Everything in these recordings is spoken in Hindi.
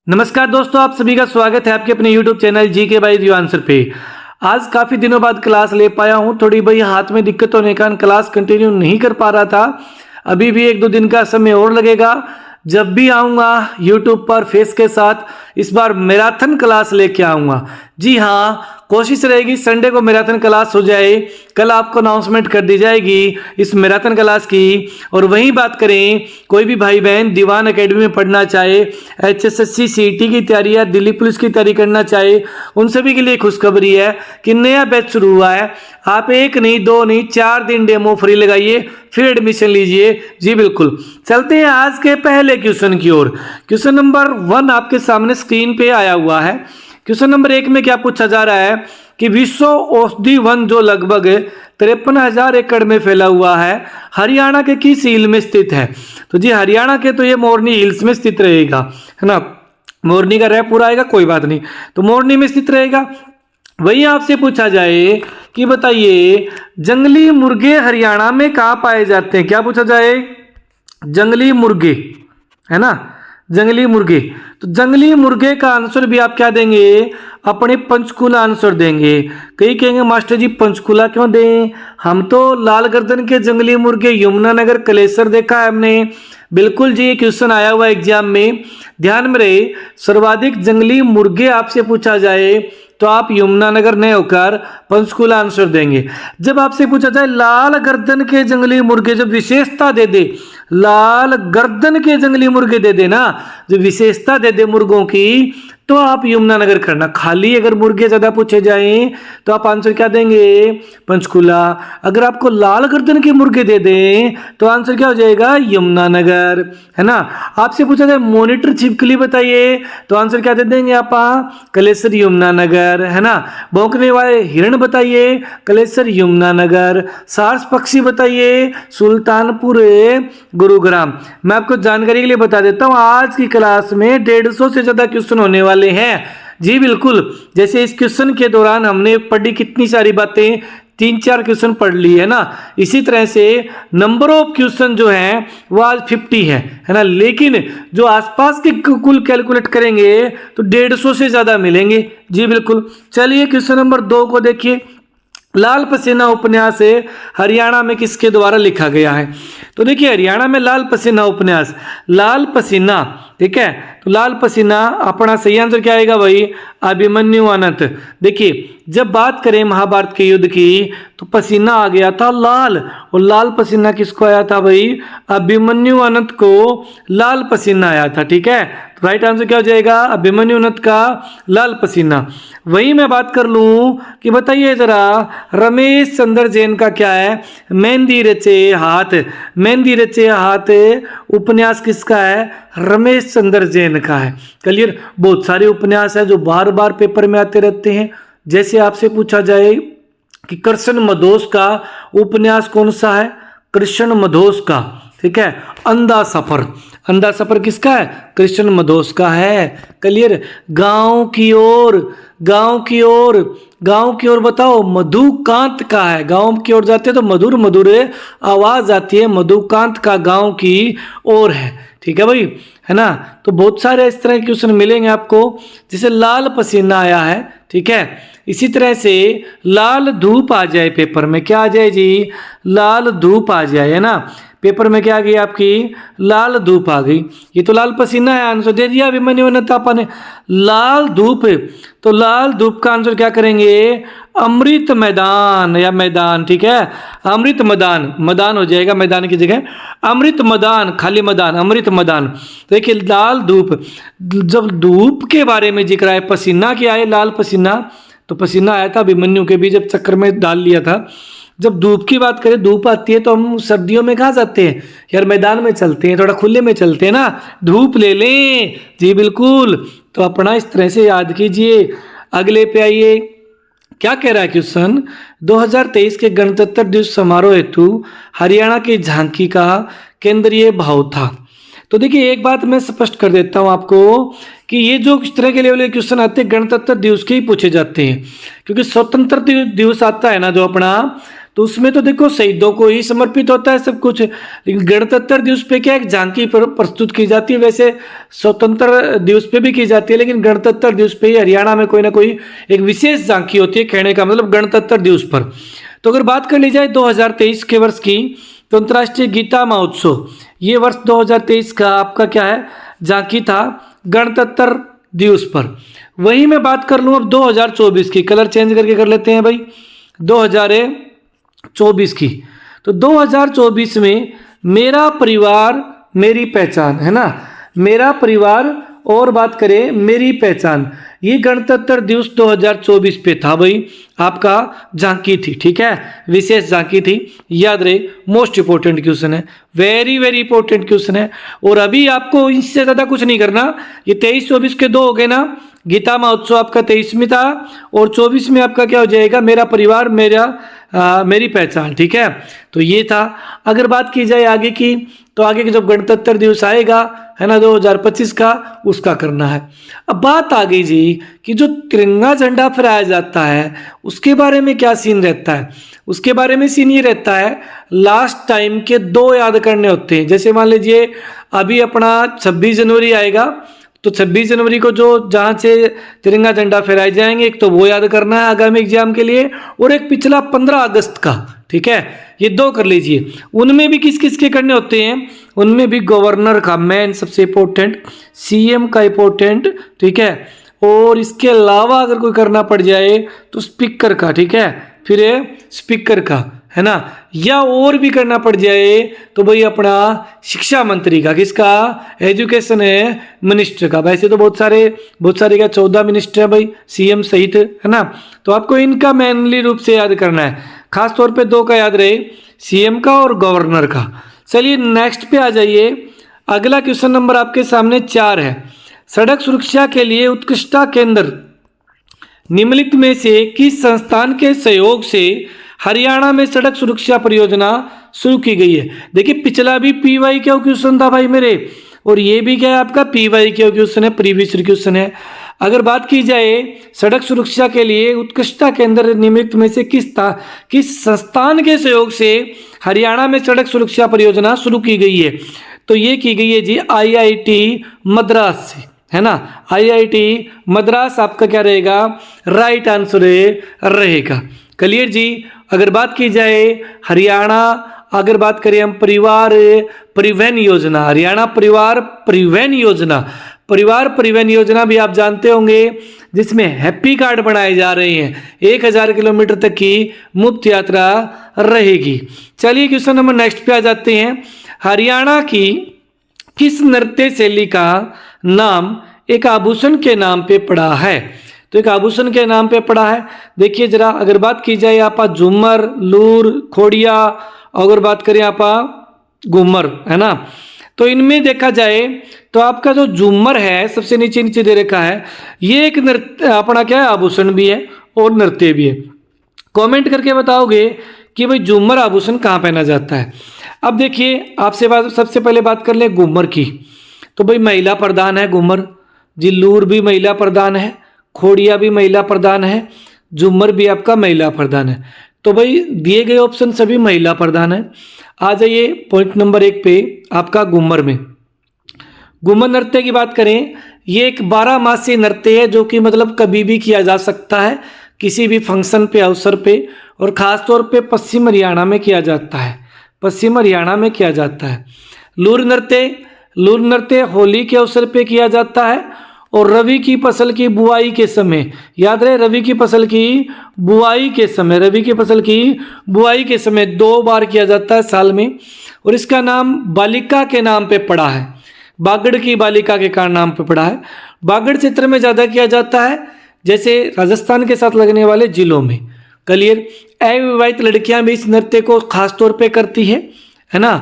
नमस्कार दोस्तों, आप सभी का स्वागत है आपके अपने YouTube चैनल जी के बाई व्यू आंसर पे। आज काफ़ी दिनों बाद क्लास ले पाया हूं। थोड़ी भाई हाथ में दिक्कत होने के कारण क्लास कंटिन्यू नहीं कर पा रहा था। अभी भी 1-2 दिन का समय और लगेगा। जब भी आऊँगा YouTube पर फेस के साथ इस बार मैराथन क्लास लेके आऊँगा। जी हाँ, कोशिश रहेगी संडे को मैराथन क्लास हो जाए। कल आपको अनाउंसमेंट कर दी जाएगी इस मैराथन क्लास की। और वहीं बात करें, कोई भी भाई बहन दीवान एकेडमी में पढ़ना चाहे, HSSC CET की तैयारी या दिल्ली पुलिस की तैयारी करना चाहे, उन सभी के लिए खुशखबरी है कि नया बैच शुरू हुआ है। आप 1 नहीं 2 नहीं 4 दिन डेमो फ्री लगाइए, फिर एडमिशन लीजिए। जी बिल्कुल, चलते हैं आज के पहले क्वेश्चन की ओर। क्वेश्चन नंबर 1 आपके सामने स्क्रीन पे आया हुआ है। क्वेश्चन नंबर 1 में क्या पूछा जा रहा है कि विश्व औषधि वन जो लगभग 53,000 एकड़ में फैला हुआ है, हरियाणा के किस हिल में स्थित है? तो जी हरियाणा के तो ये मोरनी हिल्स में स्थित रहेगा, है ना। मोरनी का रह पूरा आएगा, कोई बात नहीं, तो मोरनी में स्थित रहेगा। वही आपसे पूछा जाए कि बताइए जंगली मुर्गे हरियाणा में कहाँ पाए जाते हैं? क्या पूछा जाए? जंगली मुर्गे, है ना, जंगली मुर्गे। तो जंगली मुर्गे का आंसर भी आप क्या देंगे? अपने पंचकूला आंसर देंगे। कई कहेंगे मास्टर जी पंचकूला क्यों दें, हम तो लाल गर्दन के जंगली मुर्गे यमुनानगर कलेसर देखा है हमने। बिल्कुल जी, क्वेश्चन आया हुआ एग्जाम में, ध्यान में रहे। सर्वाधिक जंगली मुर्गे आपसे पूछा जाए तो आप यमुनानगर नहीं होकर पंचकूला आंसर देंगे। जब आपसे पूछा जाए लाल गर्दन के जंगली मुर्गे, जब विशेषता दे दे, लाल गर्दन के जंगली मुर्गे दे देना, जो विशेषता दे दे मुर्गों की, तो आप यमुनानगर करना। खाली अगर मुर्गे ज्यादा पूछे जाएं तो आप आंसर क्या देंगे? पंचकूला। अगर आपको लाल गर्दन के मुर्गे दे दें तो आंसर क्या हो जाएगा? यमुनानगर, है ना। आपसे पूछा जाए मॉनिटर छिपकली बताइए तो आंसर क्या दे देंगे आप? कलेसर यमुनानगर, है ना। भौंकने वाले हिरण बताइए, कलेसर यमुनानगर। सारस पक्षी बताइए, सुल्तानपुर गुरुग्राम। मैं आपको जानकारी के लिए बता देता हूँ, आज की क्लास में 150 से ज्यादा क्वेश्चन होने वाले हैं। जी बिल्कुल, जैसे इस क्वेश्चन के दौरान हमने पढ़ी कितनी सारी बातें, 3-4 क्वेश्चन पढ़ ली है ना। इसी तरह से नंबर ऑफ क्वेश्चन जो है वो आज 50 है ना। लेकिन जो आसपास के कुल कैलकुलेट करेंगे तो 150 से ज्यादा मिलेंगे। जी बिल्कुल, चलिए क्वेश्चन नंबर 2 को देखिए। लाल पसीना उपन्यास हरियाणा में किसके द्वारा लिखा गया है? तो देखिए हरियाणा में लाल पसीना उपन्यास, लाल पसीना, ठीक है, तो लाल पसीना अपना सही आंसर क्या आएगा भाई? अभिमन्यु अनंत। देखिए जब बात करें महाभारत के युद्ध की तो पसीना आ गया था लाल, और लाल पसीना किसको आया था भाई? अभिमन्यु अनंत को लाल पसीना आया था, ठीक है। तो राइट आंसर क्या हो जाएगा? अभिमन्यु अनंत का लाल पसीना। वही मैं बात कर लूं कि बताइए जरा रमेश चंद्र जैन का क्या है? मेहंदी रचे हाथ, मेहंदी रचे हाथ उपन्यास किसका है? रमेश चंद्र जैन का है। क्लियर, बहुत सारे उपन्यास है जो बार बार पेपर में आते रहते हैं। जैसे आपसे पूछा जाए कि कृष्ण मधोस का उपन्यास कौन सा है? कृष्ण मधोस का, ठीक है, अंधा सफर। अंधा सफर किसका है? कृष्ण मधोस का है। क्लियर, गांव की ओर, गांव की ओर, गांव की ओर बताओ, मधुकांत का है। गांव की ओर जाते हैं तो मधुर मधुर आवाज आती है, मधुकांत का गांव की ओर है, ठीक है भाई, है ना। तो बहुत सारे इस तरह के क्वेश्चन मिलेंगे आपको। जैसे लाल पसीना आया है, ठीक है, इसी तरह से लाल धूप आ जाए पेपर में, क्या आ जाए जी? लाल धूप आ जाए, है ना। पेपर में क्या आ गई आपकी? लाल धूप आ गई। ये तो लाल पसीना है, आंसर दे दिया अभिमन्यु अनंत आपा ने। लाल धूप, तो लाल धूप का आंसर क्या करेंगे? अमृत मैदान या मैदान, ठीक है, अमृत मैदान, मैदान हो जाएगा मैदान की जगह अमृत मैदान, खाली मैदान, अमृत मैदान। देखिए लाल धूप, जब धूप के बारे में जिक्र है, पसीना क्या है? लाल पसीना, तो पसीना आया था अभिमन्यु के भी, जब चक्कर में डाल लिया था। जब धूप की बात करें, धूप आती है तो हम सर्दियों में कहाँ जाते हैं यार? मैदान में चलते हैं, थोड़ा खुले में चलते हैं ना, धूप ले लें। जी बिल्कुल, तो अपना इस तरह से याद कीजिए। अगले पे आइए, क्या कह रहा है क्वेश्चन? 2023 के गणतंत्र दिवस समारोह हेतु हरियाणा की झांकी का केंद्रीय भाव था। तो देखिए एक बात मैं स्पष्ट कर देता हूं आपको कि ये जो इस तरह के लेवल के क्वेश्चन आते हैं गणतंत्र दिवस के ही पूछे जाते हैं, क्योंकि स्वतंत्र दिवस आता है ना जो अपना, तो उसमें तो देखो शहीदों को ही समर्पित होता है सब कुछ, लेकिन गणतंत्र दिवस पे क्या एक झांकी प्रस्तुत की जाती है। वैसे स्वतंत्र दिवस पे भी की जाती है, लेकिन गणतंत्र दिवस पे ही हरियाणा में कोई ना कोई एक विशेष झांकी होती है, कहने का मतलब गणतंत्र दिवस पर। तो अगर बात कर ली जाए 2023 के वर्ष की, तो अंतर्राष्ट्रीय गीता महोत्सव ये वर्ष 2023 का आपका क्या है, झांकी था गणतंत्र दिवस पर। वही मैं बात कर लूँ अब 2024 की, कलर चेंज करके कर लेते हैं भाई 2024 की। तो 2024 में मेरा परिवार मेरी पहचान है ना, मेरा परिवार और बात करें मेरी पहचान, ये गणतंत्र दिवस 2024 पे था भाई, आपका झांकी थी, ठीक है, विशेष झांकी थी, याद रहे, मोस्ट इंपोर्टेंट क्वेश्चन है, वेरी वेरी इंपोर्टेंट क्वेश्चन है। और अभी आपको इससे ज्यादा कुछ नहीं करना, ये 23-24 के दो हो गए ना, गीता महोत्सव आपका 23 में था और 24 में आपका क्या हो जाएगा, मेरा परिवार मेरी पहचान, ठीक है। तो ये था। अगर बात की जाए आगे की, तो आगे के जब गणतंत्र दिवस आएगा है ना 2025 का, उसका करना है। अब बात आ गई जी कि जो तिरंगा झंडा फहराया जाता है उसके बारे में क्या सीन रहता है। उसके बारे में सीन ये रहता है, लास्ट टाइम के 2 याद करने होते हैं। जैसे मान लीजिए अभी अपना 26 जनवरी आएगा, तो 26 जनवरी को जो जहाँ से तिरंगा झंडा फहराए जाएंगे, एक तो वो याद करना है आगामी एग्जाम के लिए, और एक पिछला 15 अगस्त का, ठीक है, ये 2 कर लीजिए। उनमें भी किस किस के करने होते हैं, उनमें भी गवर्नर का मेन सबसे इंपॉर्टेंट, सीएम का इंपॉर्टेंट, ठीक है, और इसके अलावा अगर कोई करना पड़ जाए तो स्पीकर का, ठीक है, फिर स्पीकर का, है ना, या और भी करना पड़ जाए तो भाई अपना शिक्षा मंत्री का, किसका, एजुकेशन मिनिस्टर का। वैसे तो बहुत सारे क्या 14 मिनिस्टर है भाई, सीएम सहित, है ना। तो आपको इनका मेनली रूप से याद करना है, खास तौर पे 2 का याद रहे, सीएम का और गवर्नर का। चलिए नेक्स्ट पे आ जाइए। अगला क्वेश्चन नंबर आपके सामने 4 है, सड़क सुरक्षा के लिए उत्कृष्टता केंद्र निम्नलिखित में से किस संस्थान के सहयोग से हरियाणा में सड़क सुरक्षा परियोजना शुरू की गई है। देखिए पिछला भी पीवाई क्यू क्वेश्चन था भाई मेरे, और ये भी क्या है आपका पीवाई क्यू क्वेश्चन है, प्रीवियस क्वेश्चन है। अगर बात की जाए सड़क सुरक्षा के लिए उत्कृष्टता केंद्र निम्नलिखित में से किस संस्थान के सहयोग से हरियाणा में सड़क सुरक्षा परियोजना शुरू की गई है, तो ये की गई है जी IIT मद्रास से, है ना। IIT मद्रास आपका क्या रहेगा, राइट आंसर रहेगा। क्लियर जी। अगर बात की जाए हरियाणा, अगर बात करें हम परिवार परिवहन योजना, हरियाणा परिवार परिवहन योजना भी आप जानते होंगे, जिसमें हैप्पी कार्ड बनाए जा रहे हैं, 1000 किलोमीटर तक की मुफ्त यात्रा रहेगी। चलिए क्वेश्चन नंबर नेक्स्ट पे आ जाते हैं। हरियाणा की किस नृत्य शैली का नाम एक आभूषण के नाम पे पड़ा है, तो एक आभूषण के नाम पे पड़ा है। देखिए जरा, अगर बात की जाए आप झूमर, लूर, खोड़िया, अगर बात करें आप घूमर, है ना, तो इनमें देखा जाए तो आपका जो झूमर है सबसे नीचे दे रखा है, ये एक नृत्य अपना क्या है, आभूषण भी है और नृत्य भी है। कमेंट करके बताओगे कि भाई झूमर आभूषण कहाँ पहना जाता है। अब देखिए आपसे सबसे पहले बात कर ले घूमर की, तो भाई महिला प्रधान है घूमर जी, लूर भी महिला प्रधान है, खोड़िया भी महिला प्रधान है, झूमर भी आपका महिला प्रधान है। तो भाई दिए गए ऑप्शन सभी महिला प्रधान है। आ जाइए पॉइंट नंबर 1 पे, आपका घूमर में घूमर नृत्य की बात करें, ये एक 12 मासीय नृत्य है जो कि मतलब कभी भी किया जा सकता है, किसी भी फंक्शन पे, अवसर पे, और ख़ास तौर पे पश्चिम हरियाणा में किया जाता है, पश्चिम हरियाणा में किया जाता है। लूर नृत्य होली के अवसर पे किया जाता है, और रवि की फसल की बुआई के समय, याद रहे रवि की फसल की बुआई के समय 2 बार किया जाता है साल में, और इसका नाम बालिका के नाम पे पड़ा है, बागड़ की बालिका के नाम पे पड़ा है। बागड़ क्षेत्र में ज़्यादा किया जाता है, जैसे राजस्थान के साथ लगने वाले जिलों में। क्लियर। अविवाहित लड़कियां भी इस नृत्य को खास तौर पे करती है ना।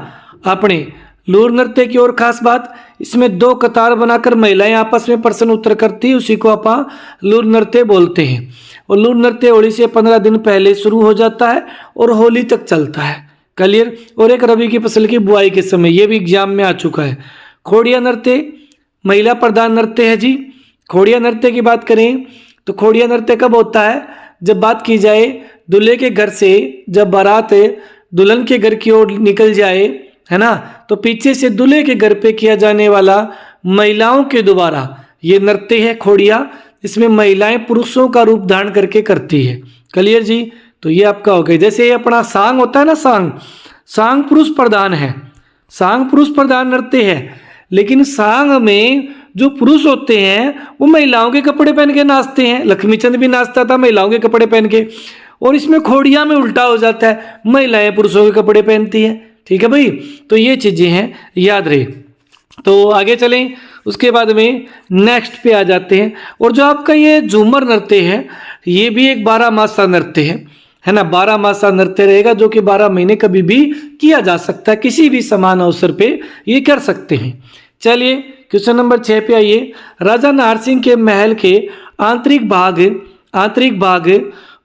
अपने लूर नृत्य की और खास बात, इसमें 2 कतार बनाकर महिलाएं आपस में प्रश्न उत्तर करती है, उसी को आप लूर नृत्य बोलते हैं। और लूर नृत्य होली से 15 दिन पहले शुरू हो जाता है और होली तक चलता है। क्लियर। और एक रबी की फसल की बुआई के समय, ये भी एग्जाम में आ चुका है। खोड़िया नृत्य महिला प्रधान नृत्य है जी। खोड़िया नृत्य की बात करें तो खोड़िया नृत्य कब होता है, जब बात की जाए दूल्हे के घर से जब बारात दुल्हन के घर की ओर निकल जाए, है ना, तो पीछे से दूल्हे के घर पे किया जाने वाला महिलाओं के द्वारा ये नृत्य है खोड़िया। इसमें महिलाएं पुरुषों का रूप धारण करके करती है। क्लियर जी? तो ये आपका हो गया। जैसे ये अपना सांग होता है ना, सांग पुरुष प्रधान है, सांग पुरुष प्रधान नृत्य है, लेकिन सांग में जो पुरुष होते हैं वो महिलाओं के कपड़े पहन के नाचते हैं। लक्ष्मीचंद भी नाचता था महिलाओं के कपड़े पहन के, और इसमें खोड़िया में उल्टा हो जाता है, महिलाएं पुरुषों के कपड़े पहनती हैं। ठीक है भाई, तो ये चीजें हैं, याद रहे। तो आगे चलें, उसके बाद में नेक्स्ट पे आ जाते हैं। और जो आपका ये झूमर नृत्य है ये भी एक 12 मासा नृत्य है ना, 12 मासा नृत्य रहेगा जो कि 12 महीने कभी भी किया जा सकता है, किसी भी समान अवसर पे ये कर सकते हैं। चलिए क्वेश्चन नंबर 6 पे आइए। राजा नाहर सिंह के महल के आंतरिक भाग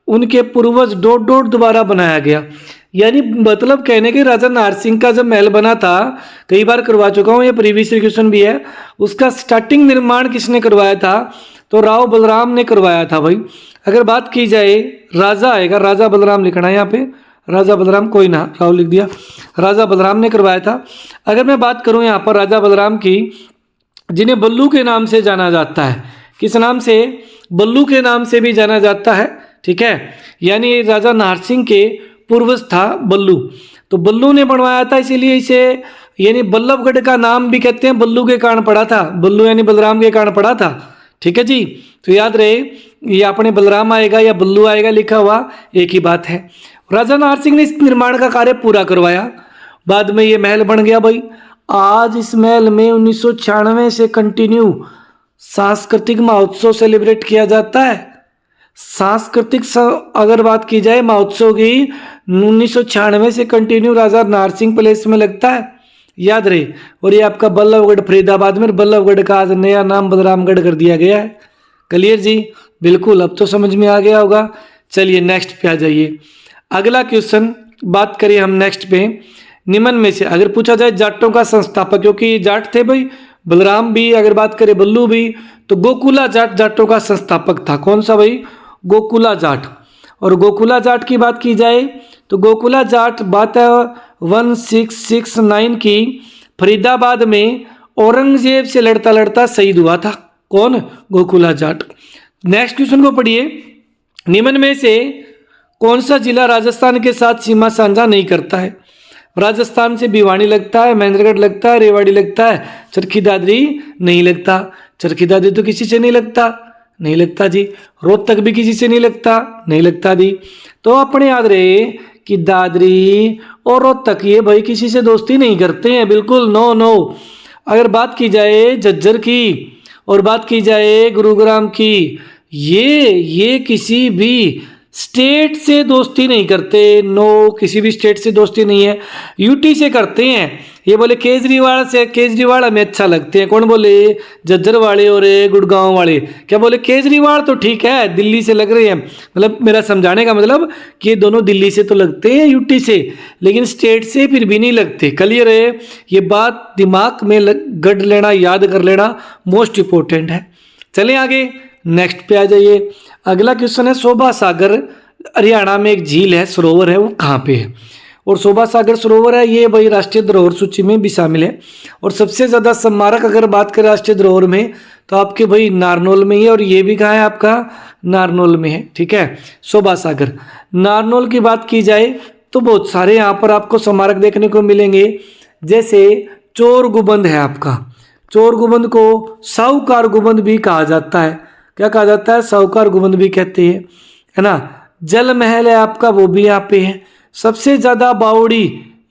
उनके पूर्वज डोड द्वारा बनाया गया। यानी मतलब कहने के राजा नाहर सिंह का जब महल बना था, कई बार करवा चुका हूँ, ये प्रीवियस क्वेश्चन भी है, उसका स्टार्टिंग निर्माण किसने करवाया था? तो राव बलराम ने करवाया था भाई। अगर बात की जाए, राजा आएगा, राजा बलराम लिखना है यहाँ पे, राजा बलराम, कोई ना राव लिख दिया, राजा बलराम ने करवाया था। अगर मैं बात करूँ यहाँ पर राजा बलराम की, जिन्हें बल्लू के नाम से जाना जाता है, किस नाम से? बल्लू के नाम से भी जाना जाता है। ठीक है, यानी राजा नाहर सिंह के पूर्वज था बल्लू, तो बल्लू ने बनवाया था, इसीलिए इसे यानी बल्लभगढ़ का नाम भी कहते हैं, बल्लू के कारण पड़ा था, बल्लू यानी बलराम के कारण पड़ा था। ठीक है जी, तो याद रहे ये अपने बलराम आएगा या बल्लू आएगा लिखा हुआ एक ही बात है। राजा नाहर सिंह ने इस निर्माण का कार्य पूरा करवाया, बाद में ये महल बन गया भाई। आज इस महल में 1996 से कंटिन्यू सांस्कृतिक महोत्सव सेलिब्रेट किया जाता है। सांस्कृतिक अगर बात की जाए महोत्सव की 1996 से कंटिन्यू राजा नाहर सिंह पैलेस में लगता है, याद रहे। और ये आपका बल्लभगढ़ फरीदाबाद में, बल्लभगढ़ का आज नया नाम बलरामगढ़ कर दिया गया है। क्लियर जी? बिल्कुल, अब तो समझ में आ गया होगा। चलिए नेक्स्ट पे आ जाइए। अगला क्वेश्चन बात करें हम नेक्स्ट पे, निम्न में से अगर पूछा जाए जाटों का संस्थापक, क्योंकि जाट थे भाई, बलराम भी, अगर बात करें बल्लू भी, तो गोकुला जाट जाटों का संस्थापक था। कौन सा भाई? गोकुला जाट। और गोकुला जाट की बात की जाए तो गोकुला जाट बात है 1669 की, फरीदाबाद में औरंगजेब से लड़ता लड़ता शहीद हुआ था। कौन? गोकुला जाट। नेक्स्ट क्वेश्चन को पढ़िए। निम्न में से कौन सा जिला राजस्थान के साथ सीमा साझा नहीं करता है? राजस्थान से भिवानी लगता है, महेंद्रगढ़ लगता है, रेवाड़ी लगता है, चरखी दादरी नहीं लगता। चरखी दादरी तो किसी से नहीं लगता जी। रोहतक भी किसी से नहीं लगता जी। तो अपने याद रहे कि दादरी और रोहतक ये भाई किसी से दोस्ती नहीं करते हैं, बिल्कुल नो। अगर बात की जाए झज्जर की और बात की जाए गुरुग्राम की, ये किसी भी स्टेट से दोस्ती नहीं करते, नो, किसी भी स्टेट से दोस्ती नहीं है, यूटी से करते हैं। ये बोले केजरीवाल हमें अच्छा लगते हैं। कौन बोले? झज्जर वाले और गुड़गांव वाले। क्या बोले? केजरीवाल तो ठीक है, दिल्ली से लग रहे हैं, मतलब मेरा समझाने का मतलब कि ये दोनों दिल्ली से तो लगते हैं, यूटी से, लेकिन स्टेट से फिर भी नहीं लगते। क्लियर है? ये बात दिमाग में गढ़ लेना, याद कर लेना मोस्ट इंपॉर्टेंट है। चलें आगे, नेक्स्ट पे आ जाइए। अगला क्वेश्चन है, शोभा सागर हरियाणा में एक झील है, सरोवर है, वो कहाँ पे है? और शोभा सागर सरोवर है ये भाई राष्ट्रीय धरोहर सूची में भी शामिल है। और सबसे ज़्यादा स्मारक अगर बात करें राष्ट्रीय धरोहर में तो आपके भाई नारनौल में ही है, और ये भी कहाँ है? आपका नारनौल में है। ठीक है, शोभा सागर नारनौल की बात की जाए तो बहुत सारे यहाँ पर आपको स्मारक देखने को मिलेंगे। जैसे चोर गुबंद है आपका, चोर गुबंद को साहूकार गुबंद भी कहा जाता है। क्या कहा जाता है? साहूकार गुबंद भी कहते हैं, है ना। जल महल है आपका, वो भी यहाँ पे है। सबसे ज्यादा बावड़ी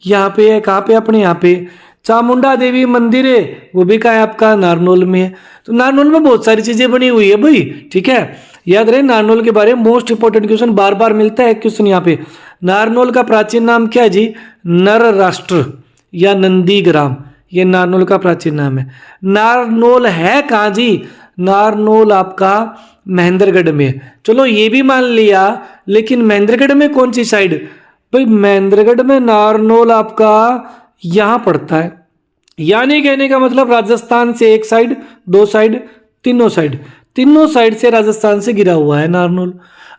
यहाँ पे है, कहाँ पे? अपने यहाँ पे। चामुंडा देवी मंदिर है, वो भी कहाँ है? आपका नारनौल में है। तो नारनौल में बहुत सारी चीजें बनी हुई है भाई। ठीक है, याद रहे नारनौल के बारे में मोस्ट इंपोर्टेंट क्वेश्चन बार बार मिलता है क्वेश्चन यहाँ पे। नारनौल का प्राचीन नाम क्या है जी? नर राष्ट्र या नंदीग्राम, ये नारनौल का प्राचीन नाम है। नारनौल है कहाँ जी? नारनौल आपका महेंद्रगढ़ में। चलो ये भी मान लिया, लेकिन महेंद्रगढ़ में कौन सी साइड? भाई महेंद्रगढ़ में नारनौल आपका यहाँ पड़ता है। यानी कहने का मतलब राजस्थान से एक साइड, दो साइड, तीनों साइड से राजस्थान से घिरा हुआ है नारनौल।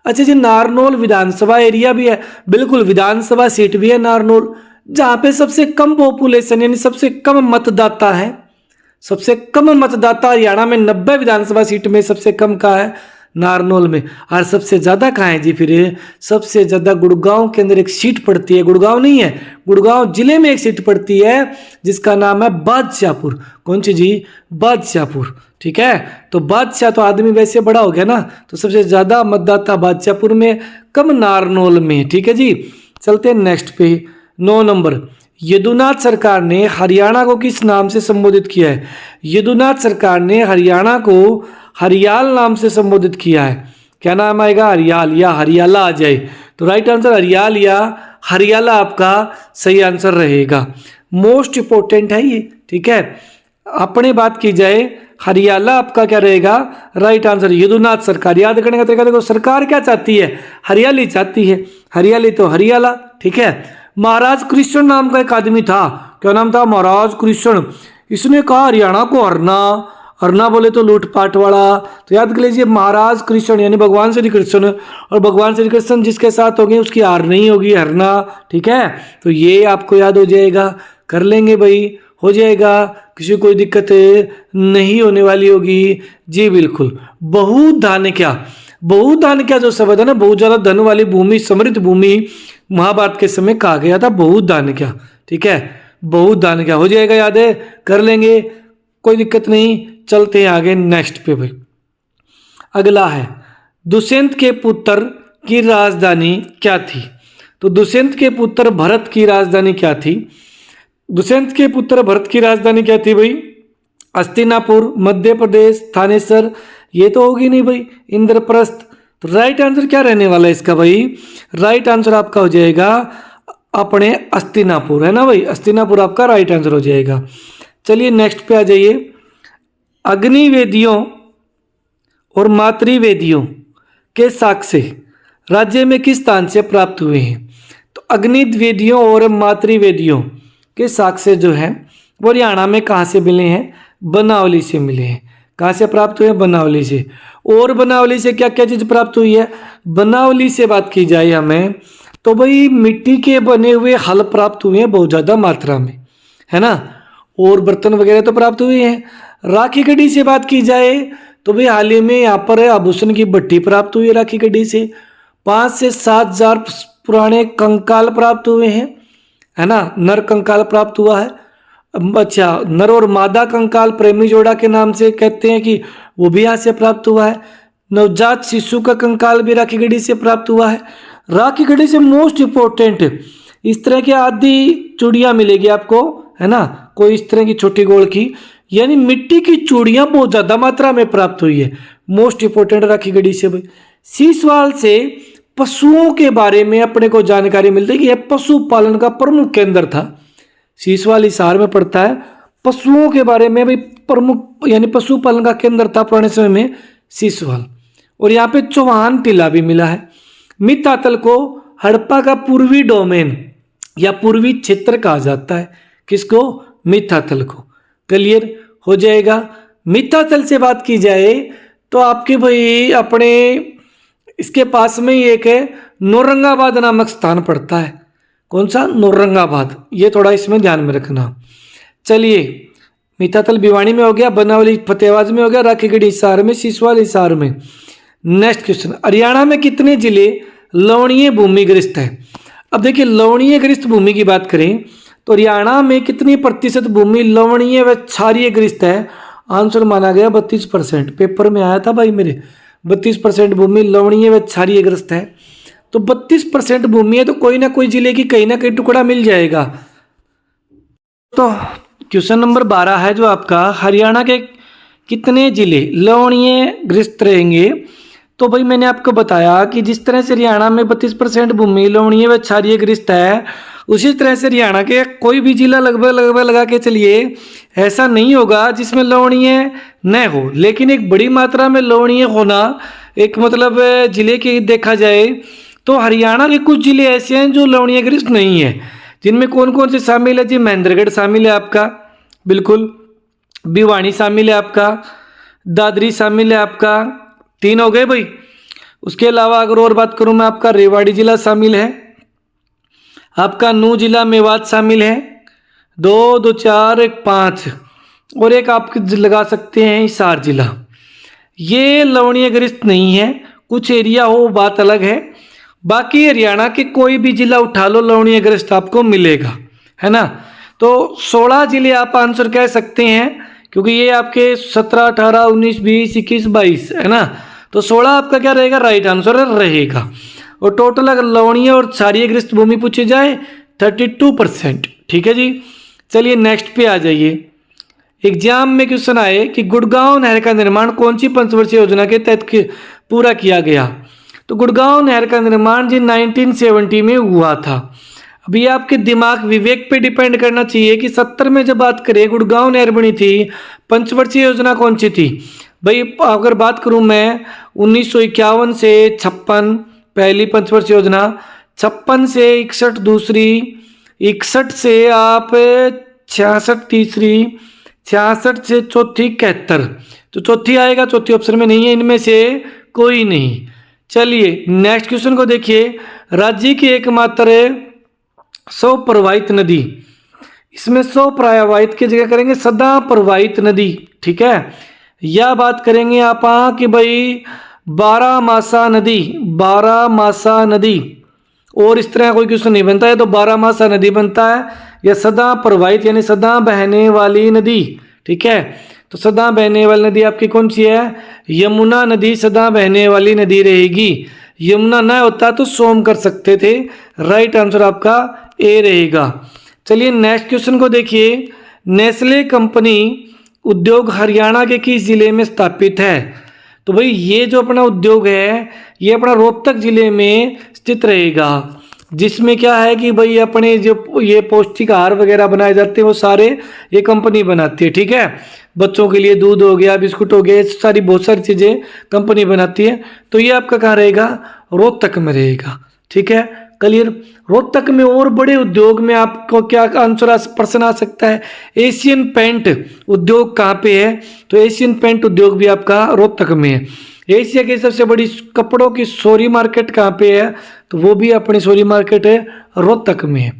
अच्छा जी, नारनौल विधानसभा एरिया भी है, बिल्कुल विधानसभा सीट भी है नारनौल, जहाँ पे सबसे कम पॉपुलेशन यानी सबसे कम मतदाता है। सबसे कम मतदाता हरियाणा में 90 विधानसभा सीट में सबसे कम का है नारनौल में। और सबसे ज़्यादा कहाँ है जी? फिर सबसे ज़्यादा गुड़गांव के अंदर एक सीट पड़ती है, गुड़गांव नहीं है, गुड़गांव जिले में एक सीट पड़ती है जिसका नाम है बादशाहपुर। कौन सी जी? बादशाहपुर। ठीक है, तो बादशाह तो आदमी वैसे बड़ा हो गया ना, तो सबसे ज़्यादा मतदाता बादशाहपुर में, कम नारनौल में। ठीक है जी, चलते हैं नेक्स्ट पे। 9 नंबर, यदुनाथ सरकार ने हरियाणा को किस नाम से संबोधित किया है? यदुनाथ सरकार ने हरियाणा को हरियाल नाम से संबोधित किया है। क्या नाम आएगा? हरियाल या हरियाला आ जाए तो राइट आंसर हरियाल या हरियाला आपका सही आंसर रहेगा। मोस्ट इंपोर्टेंट है ये। ठीक है, अपने बात की जाए हरियाला आपका क्या रहेगा? Right answer. यदुनाथ सरकार, याद करने का तरीका देखो, सरकार क्या चाहती है? हरियाली चाहती है, हरियाली तो हरियाला। ठीक है, महाराज कृष्ण नाम का एक आदमी था। क्या नाम था? महाराज कृष्ण। इसने कहा हरियाणा को हरना, हरना बोले तो लूटपाट वाला, तो याद कर लीजिए महाराज कृष्ण यानी भगवान श्री कृष्ण, और भगवान श्री कृष्ण जिसके साथ होंगे उसकी हार नहीं होगी, हरना। ठीक है, तो ये आपको याद हो जाएगा, कर लेंगे भाई, हो जाएगा, किसी कोई दिक्कत नहीं होने वाली होगी जी। बिल्कुल। बहुधान्य, बहुधान्य जो शब्द है ना, बहुत ज्यादा धन वाली भूमि, समृद्ध भूमि, महाभारत के समय कहा गया था बहुधान्य। ठीक है, बहुधान्य हो जाएगा, याद है, कर लेंगे, कोई दिक्कत नहीं। चलते हैं आगे नेक्स्ट पे भाई। अगला है दुष्यंत के पुत्र की राजधानी क्या थी? तो दुष्यंत के पुत्र भरत की राजधानी क्या थी? दुष्यंत के पुत्र भरत की राजधानी क्या थी भाई? हस्तिनापुर, मध्य प्रदेश, थानेसर, ये तो होगी नहीं भाई, इंद्रप्रस्थ। तो राइट आंसर क्या रहने वाला है इसका भाई? राइट आंसर आपका हो जाएगा अपने हस्तिनापुर, है ना भाई, हस्तिनापुर आपका राइट आंसर हो जाएगा। चलिए नेक्स्ट पे आ जाइए। अग्निवेदियों और मातृवेदियों के साक्ष्य राज्य में किस स्थान से प्राप्त हुए हैं? तो अग्निवेदियों और मातृवेदियों के साक्ष्य जो है वो हरियाणा में कहाँ से मिले हैं? बनावली से मिले हैं। कहाँ से प्राप्त हुए? बनावली से। और बनावली से क्या क्या चीज़ प्राप्त हुई है? बनावली से बात की जाए हमें तो भाई मिट्टी के बने हुए हल प्राप्त हुए हैं बहुत ज़्यादा मात्रा में, है ना, और बर्तन वगैरह तो प्राप्त हुए हैं। राखी गढ़ी से बात की जाए तो भाई हाल ही में यहाँ पर आभूषण की भट्टी प्राप्त हुई है राखी गढ़ी से। 5 से 7 हजार पुराने कंकाल प्राप्त हुए हैं, है ना, नर कंकाल प्राप्त हुआ है। अच्छा, नर और मादा कंकाल प्रेमी जोड़ा के नाम से कहते हैं कि वो भी यहाँ से प्राप्त हुआ है। नवजात शिशु का कंकाल भी राखी गढ़ी से प्राप्त हुआ है। राखी गढ़ी से मोस्ट इंपोर्टेंट इस तरह की आदि चूड़ियाँ मिलेगी आपको, है ना, कोई इस तरह की छोटी गोल की, यानी मिट्टी की चूड़ियाँ बहुत ज़्यादा मात्रा में प्राप्त हुई है। मोस्ट इंपोर्टेंट राखी गढ़ी से भाई। सीसवाल से पशुओं के बारे में अपने को जानकारी मिलती है कि यह पशुपालन का प्रमुख केंद्र था। सीसवाल हिसार में पड़ता है, पशुओं के बारे में भाई प्रमुख यानी पशुपालन का केंद्र था पुराने समय में सीसवाल। और यहाँ पे चौहान टीला भी मिला है। मितातल को हड़प्पा का पूर्वी डोमेन या पूर्वी क्षेत्र कहा जाता है। किसको? मितातल को। क्लियर हो जाएगा। मितातल से बात की जाए तो आपके भाई अपने इसके पास में ही एक है नौरंगाबाद नामक स्थान पड़ता है। कौन सा? नौरंगाबाद। ये थोड़ा इसमें ध्यान में रखना। चलिए, मितातल भिवानी में हो गया, बनावली फतेहाबाद में हो गया, राखी गढ़ी हिसार में, सीसवाल हिसार में। नेक्स्ट क्वेश्चन, हरियाणा में कितने जिले लवणीय भूमिग्रस्त है? अब देखिए, लवणीय ग्रस्त भूमि की बात करें तो हरियाणा में कितनी प्रतिशत भूमि लवणीय व क्षारीय ग्रस्त है? आंसर माना गया 32%। पेपर में आया था भाई मेरे, 32% भूमि लवणीय व क्षारीय ग्रस्त है। तो 32% भूमि है तो कोई ना कोई जिले की कहीं ना कहीं टुकड़ा मिल जाएगा। तो क्वेश्चन नंबर 12 है जो आपका, हरियाणा के कितने जिले लवणीय ग्रस्त रहेंगे? तो भाई मैंने आपको बताया कि जिस तरह से हरियाणा में 32% भूमि लवणीय व क्षारीय ग्रस्त है, उसी तरह से हरियाणा के कोई भी जिला लगभग लगा के चलिए ऐसा नहीं होगा जिसमें लवणीय न हो। लेकिन एक बड़ी मात्रा में लवणीय होना एक मतलब जिले के देखा जाए तो हरियाणा के कुछ जिले ऐसे हैं जो लवणीय ग्रस्त नहीं है। जिनमें कौन कौन से शामिल है जी? महेंद्रगढ़ शामिल है आपका, बिल्कुल, भिवानी शामिल है आपका, दादरी शामिल है आपका, 3 हो गए भाई। उसके अलावा अगर और बात करूं मैं, आपका रेवाड़ी जिला शामिल है, आपका नूंह जिला मेवात शामिल है, 2 2 4 1 5, और एक आप लगा सकते हैं हिसार जिला। ये लवणीय ग्रस्त नहीं है, कुछ एरिया हो बात अलग है, बाकी हरियाणा के कोई भी जिला उठा लो लवणीय ग्रस्त आपको मिलेगा, है ना। तो 16 जिले आप आंसर कह सकते हैं, क्योंकि ये आपके 17 18 19 20 21 22 है ना, तो 16 आपका क्या रहेगा, राइट आंसर रहेगा। और टोटल अगर लवणीय और क्षारीय ग्रस्त भूमि पूछी जाए 32%, ठीक है जी। चलिए नेक्स्ट पे आ जाइए। एग्जाम में क्वेश्चन आए कि गुड़गांव नहर का निर्माण कौन सी पंचवर्षीय योजना के तहत पूरा किया गया। तो गुड़गांव नहर का निर्माण जी 1970 में हुआ था। अभी आपके दिमाग विवेक पे डिपेंड करना चाहिए कि 70 में जब बात करें गुड़गांव नहर बनी थी, पंचवर्षीय योजना कौन सी थी भाई। अगर बात करूं मैं 1951 से 56 पहली पंचवर्षीय योजना, 56 से 61 दूसरी, 61 से आप 66 तीसरी, 66 से चौथी 71, तो चौथी आएगा, चौथी ऑप्शन में नहीं है, इनमें से कोई नहीं। चलिए नेक्स्ट क्वेश्चन को देखिए। राज्य की एकमात्र सौ प्रवाहित नदी, इसमें सौ प्रवाहित की जगह करेंगे सदा प्रवाहित नदी, ठीक है। या बात करेंगे आप कि भाई 12 मासा नदी, 12 मासा नदी, और इस तरह कोई क्वेश्चन नहीं बनता है तो 12 मासा नदी बनता है, या सदा प्रवाहित यानी सदा बहने वाली नदी, ठीक है। तो सदा बहने वाली नदी आपकी कौन सी है, यमुना नदी सदा बहने वाली नदी रहेगी। यमुना ना होता तो सोम कर सकते थे, राइट आंसर आपका ए रहेगा। चलिए नेक्स्ट क्वेश्चन को देखिए। नेस्ले कंपनी उद्योग हरियाणा के किस जिले में स्थापित है। तो भाई ये जो अपना उद्योग है ये अपना रोहतक जिले में स्थित रहेगा, जिसमें क्या है कि भाई अपने जो ये पौष्टिक आहार वगैरह बनाए जाते हैं वो सारे ये कंपनी बनाती है, ठीक है। बच्चों के लिए दूध हो गया, बिस्कुट हो गया, सारी बहुत सारी चीज़ें कंपनी बनाती है। तो ये आपका कहाँ रहेगा, रोहतक में रहेगा, ठीक है। क्लियर। रोहतक में और बड़े उद्योग में आपको क्या आंसर प्रश्न आ सकता है, एशियन पेंट उद्योग कहाँ पे है। तो एशियन पेंट उद्योग भी आपका रोहतक में है। एशिया की सबसे बड़ी कपड़ों की सोरी मार्केट कहाँ पे है, तो वो भी अपनी सोरी मार्केट है रोहतक में है।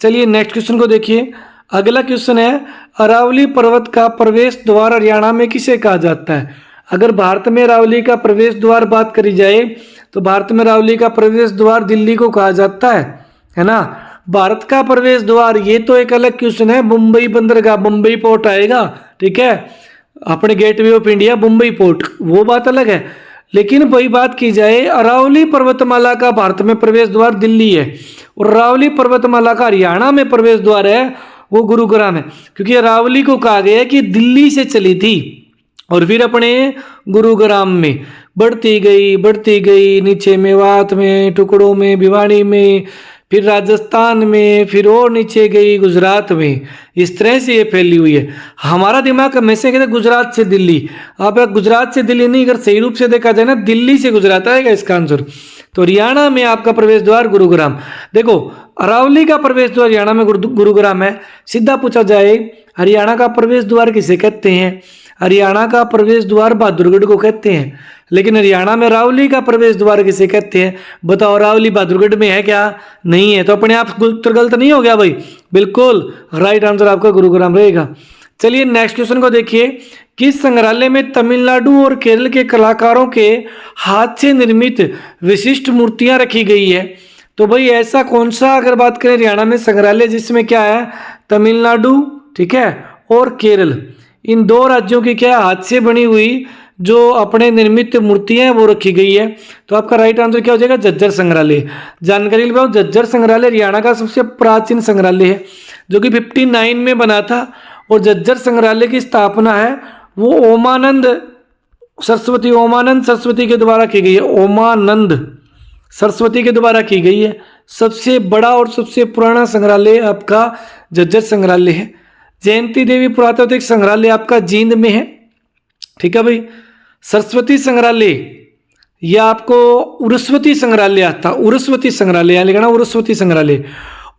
चलिए नेक्स्ट क्वेश्चन को देखिए। अगला क्वेश्चन है, अरावली पर्वत का प्रवेश द्वार हरियाणा में किसे कहा जाता है। अगर भारत में अरावली का प्रवेश द्वार बात करी जाए तो भारत में अरावली का प्रवेश द्वार दिल्ली को कहा जाता है ना। भारत का प्रवेश द्वार ये तो एक अलग क्वेश्चन है, मुंबई बंदरगाह, मुंबई पोर्ट आएगा, ठीक है। अपने gateway of India Mumbai port, वो बात अलग है। लेकिन वही बात की जाए अरावली पर्वतमाला का भारत में प्रवेश द्वार दिल्ली है, और अरावली पर्वतमाला का हरियाणा में प्रवेश द्वार है वो गुरुग्राम है, क्योंकि अरावली को कहा गया है कि दिल्ली से चली थी और फिर अपने गुरुग्राम में बढ़ती गई नीचे मेवात में, टुकड़ों में, भिवानी में, फिर राजस्थान में, फिर और नीचे गई गुजरात में। इस तरह से ये फैली हुई है। हमारा दिमाग हमेशा कहते हैं गुजरात से दिल्ली, आप गुजरात से दिल्ली नहीं, अगर सही रूप से देखा जाए ना दिल्ली से गुजरात आएगा इसका आंसर। तो हरियाणा में आपका प्रवेश द्वार गुरुग्राम। देखो अरावली का प्रवेश द्वार हरियाणा में गुरुग्राम है। सीधा पूछा जाए हरियाणा का प्रवेश द्वार किसे कहते हैं, हरियाणा का प्रवेश द्वार बहादुरगढ़ को कहते हैं। लेकिन हरियाणा में अरावली का प्रवेश द्वार किसे कहते हैं, बताओ। अरावली बहादुरगढ़ में है क्या, नहीं है। तो अपने आप उत्तर गलत नहीं हो गया भाई, बिल्कुल राइट आंसर आपका गुरुग्राम रहेगा। चलिए नेक्स्ट क्वेश्चन को देखिए। किस संग्रहालय में तमिलनाडु और केरल के कलाकारों के हाथ से निर्मित विशिष्ट मूर्तियां रखी गई है। तो भाई ऐसा कौन सा, अगर बात करें हरियाणा में संग्रहालय जिसमें क्या है, तमिलनाडु, ठीक है, और केरल, इन दो राज्यों की क्या हाथ से बनी हुई जो अपने निर्मित मूर्तियां हैं वो रखी गई है। तो आपका राइट आंसर क्या हो जाएगा, झज्जर संग्रहालय। जानकारी लगाओ, झज्जर संग्रहालय हरियाणा का सबसे प्राचीन संग्रहालय है जो कि 59 में बना था। और झज्जर संग्रहालय की स्थापना है वो ओमानंद सरस्वती के द्वारा की गई है। ओमानंद सरस्वती के द्वारा की गई है। सबसे बड़ा और सबसे पुराना संग्रहालय आपका झज्जर संग्रहालय है। जयंती देवी पुरातात्विक संग्रहालय आपका जींद में है, ठीक है भाई। सरस्वती संग्रहालय या आपको उर्वशी संग्रहालय आता, उर्वशी संग्रहालय यहाँ लिखना, उर्वशी संग्रहालय।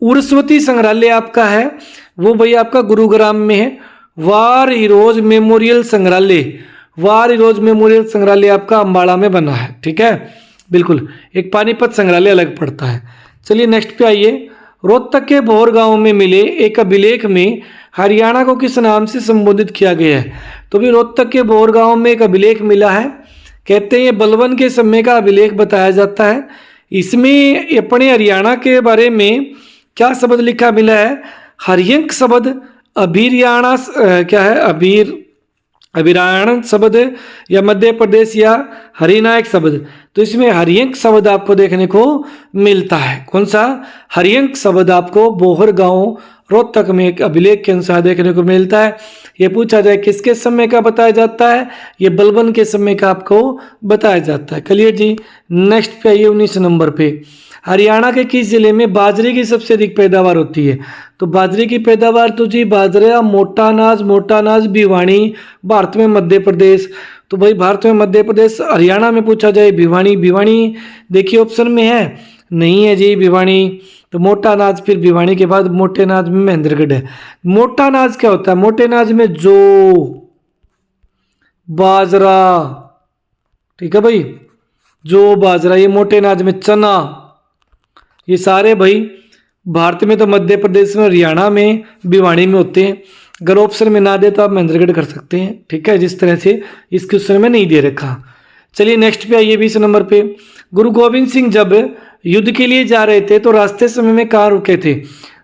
उर्वशी संग्रहालय आपका है वो भाई आपका गुरुग्राम में है। वार हीरोज मेमोरियल संग्रहालय, वार रोज मेमोरियल संग्रहालय आपका अम्बाड़ा में बना है, ठीक है, बिल्कुल। एक पानीपत संग्रहालय अलग पड़ता है। चलिए नेक्स्ट पे आइए। रोहतक के भोर गांव में मिले एक अभिलेख में हरियाणा को किस नाम से संबोधित किया गया है? तो भी रोहतक के भोर गांव में एक अभिलेख मिला है, कहते हैं ये बलवन के समय का अभिलेख बताया जाता है। इसमें अपने हरियाणा के बारे में क्या शब्द लिखा मिला है? हरियंक शब्द, अभिरियाणा क्या है, अभिरायण शब्द, या मध्य प्रदेश, या हरिनायक शब्द। तो इसमें हरियंक शब्द आपको देखने को मिलता है। कौन सा? हरियंक शब्द आपको बोहर गांव रोहतक में एक अभिलेख के अनुसार देखने को मिलता है। ये पूछा जाए किसके समय का बताया जाता है? ये बलबन के समय का आपको बताया जाता है। क्लियर जी। नेक्स्ट पे आइए 19 नंबर पे। हरियाणा के किस जिले में बाजरे की सबसे अधिक पैदावार होती है? तो बाजरे की पैदावार तो जी बाजरा, मोटा अनाज भिवानी, भारत में मध्य प्रदेश। तो भाई भारत में मध्य प्रदेश, हरियाणा में पूछा जाए भिवानी देखिए ऑप्शन में है, नहीं है जी भिवानी। तो मोटा अनाज, फिर भिवानी के बाद मोटे अनाज में महेंद्रगढ़ है। मोटा अनाज क्या होता है? मोटे अनाज में जौ, बाजरा, ठीक है भाई, जौ बाजरा, ये मोटे अनाज में चना, ये सारे भाई भारत में तो मध्य प्रदेश में, हरियाणा में, भिवानी में होते हैं। अगर ऑप्शन में ना दे तो आप महेंद्रगढ़ कर सकते हैं, ठीक है, जिस तरह से इस क्वेश्चन में नहीं दे रखा। चलिए नेक्स्ट पे आइए 20 नंबर पे। गुरु गोविंद सिंह जब युद्ध के लिए जा रहे थे तो रास्ते समय में कहाँ रुके थे?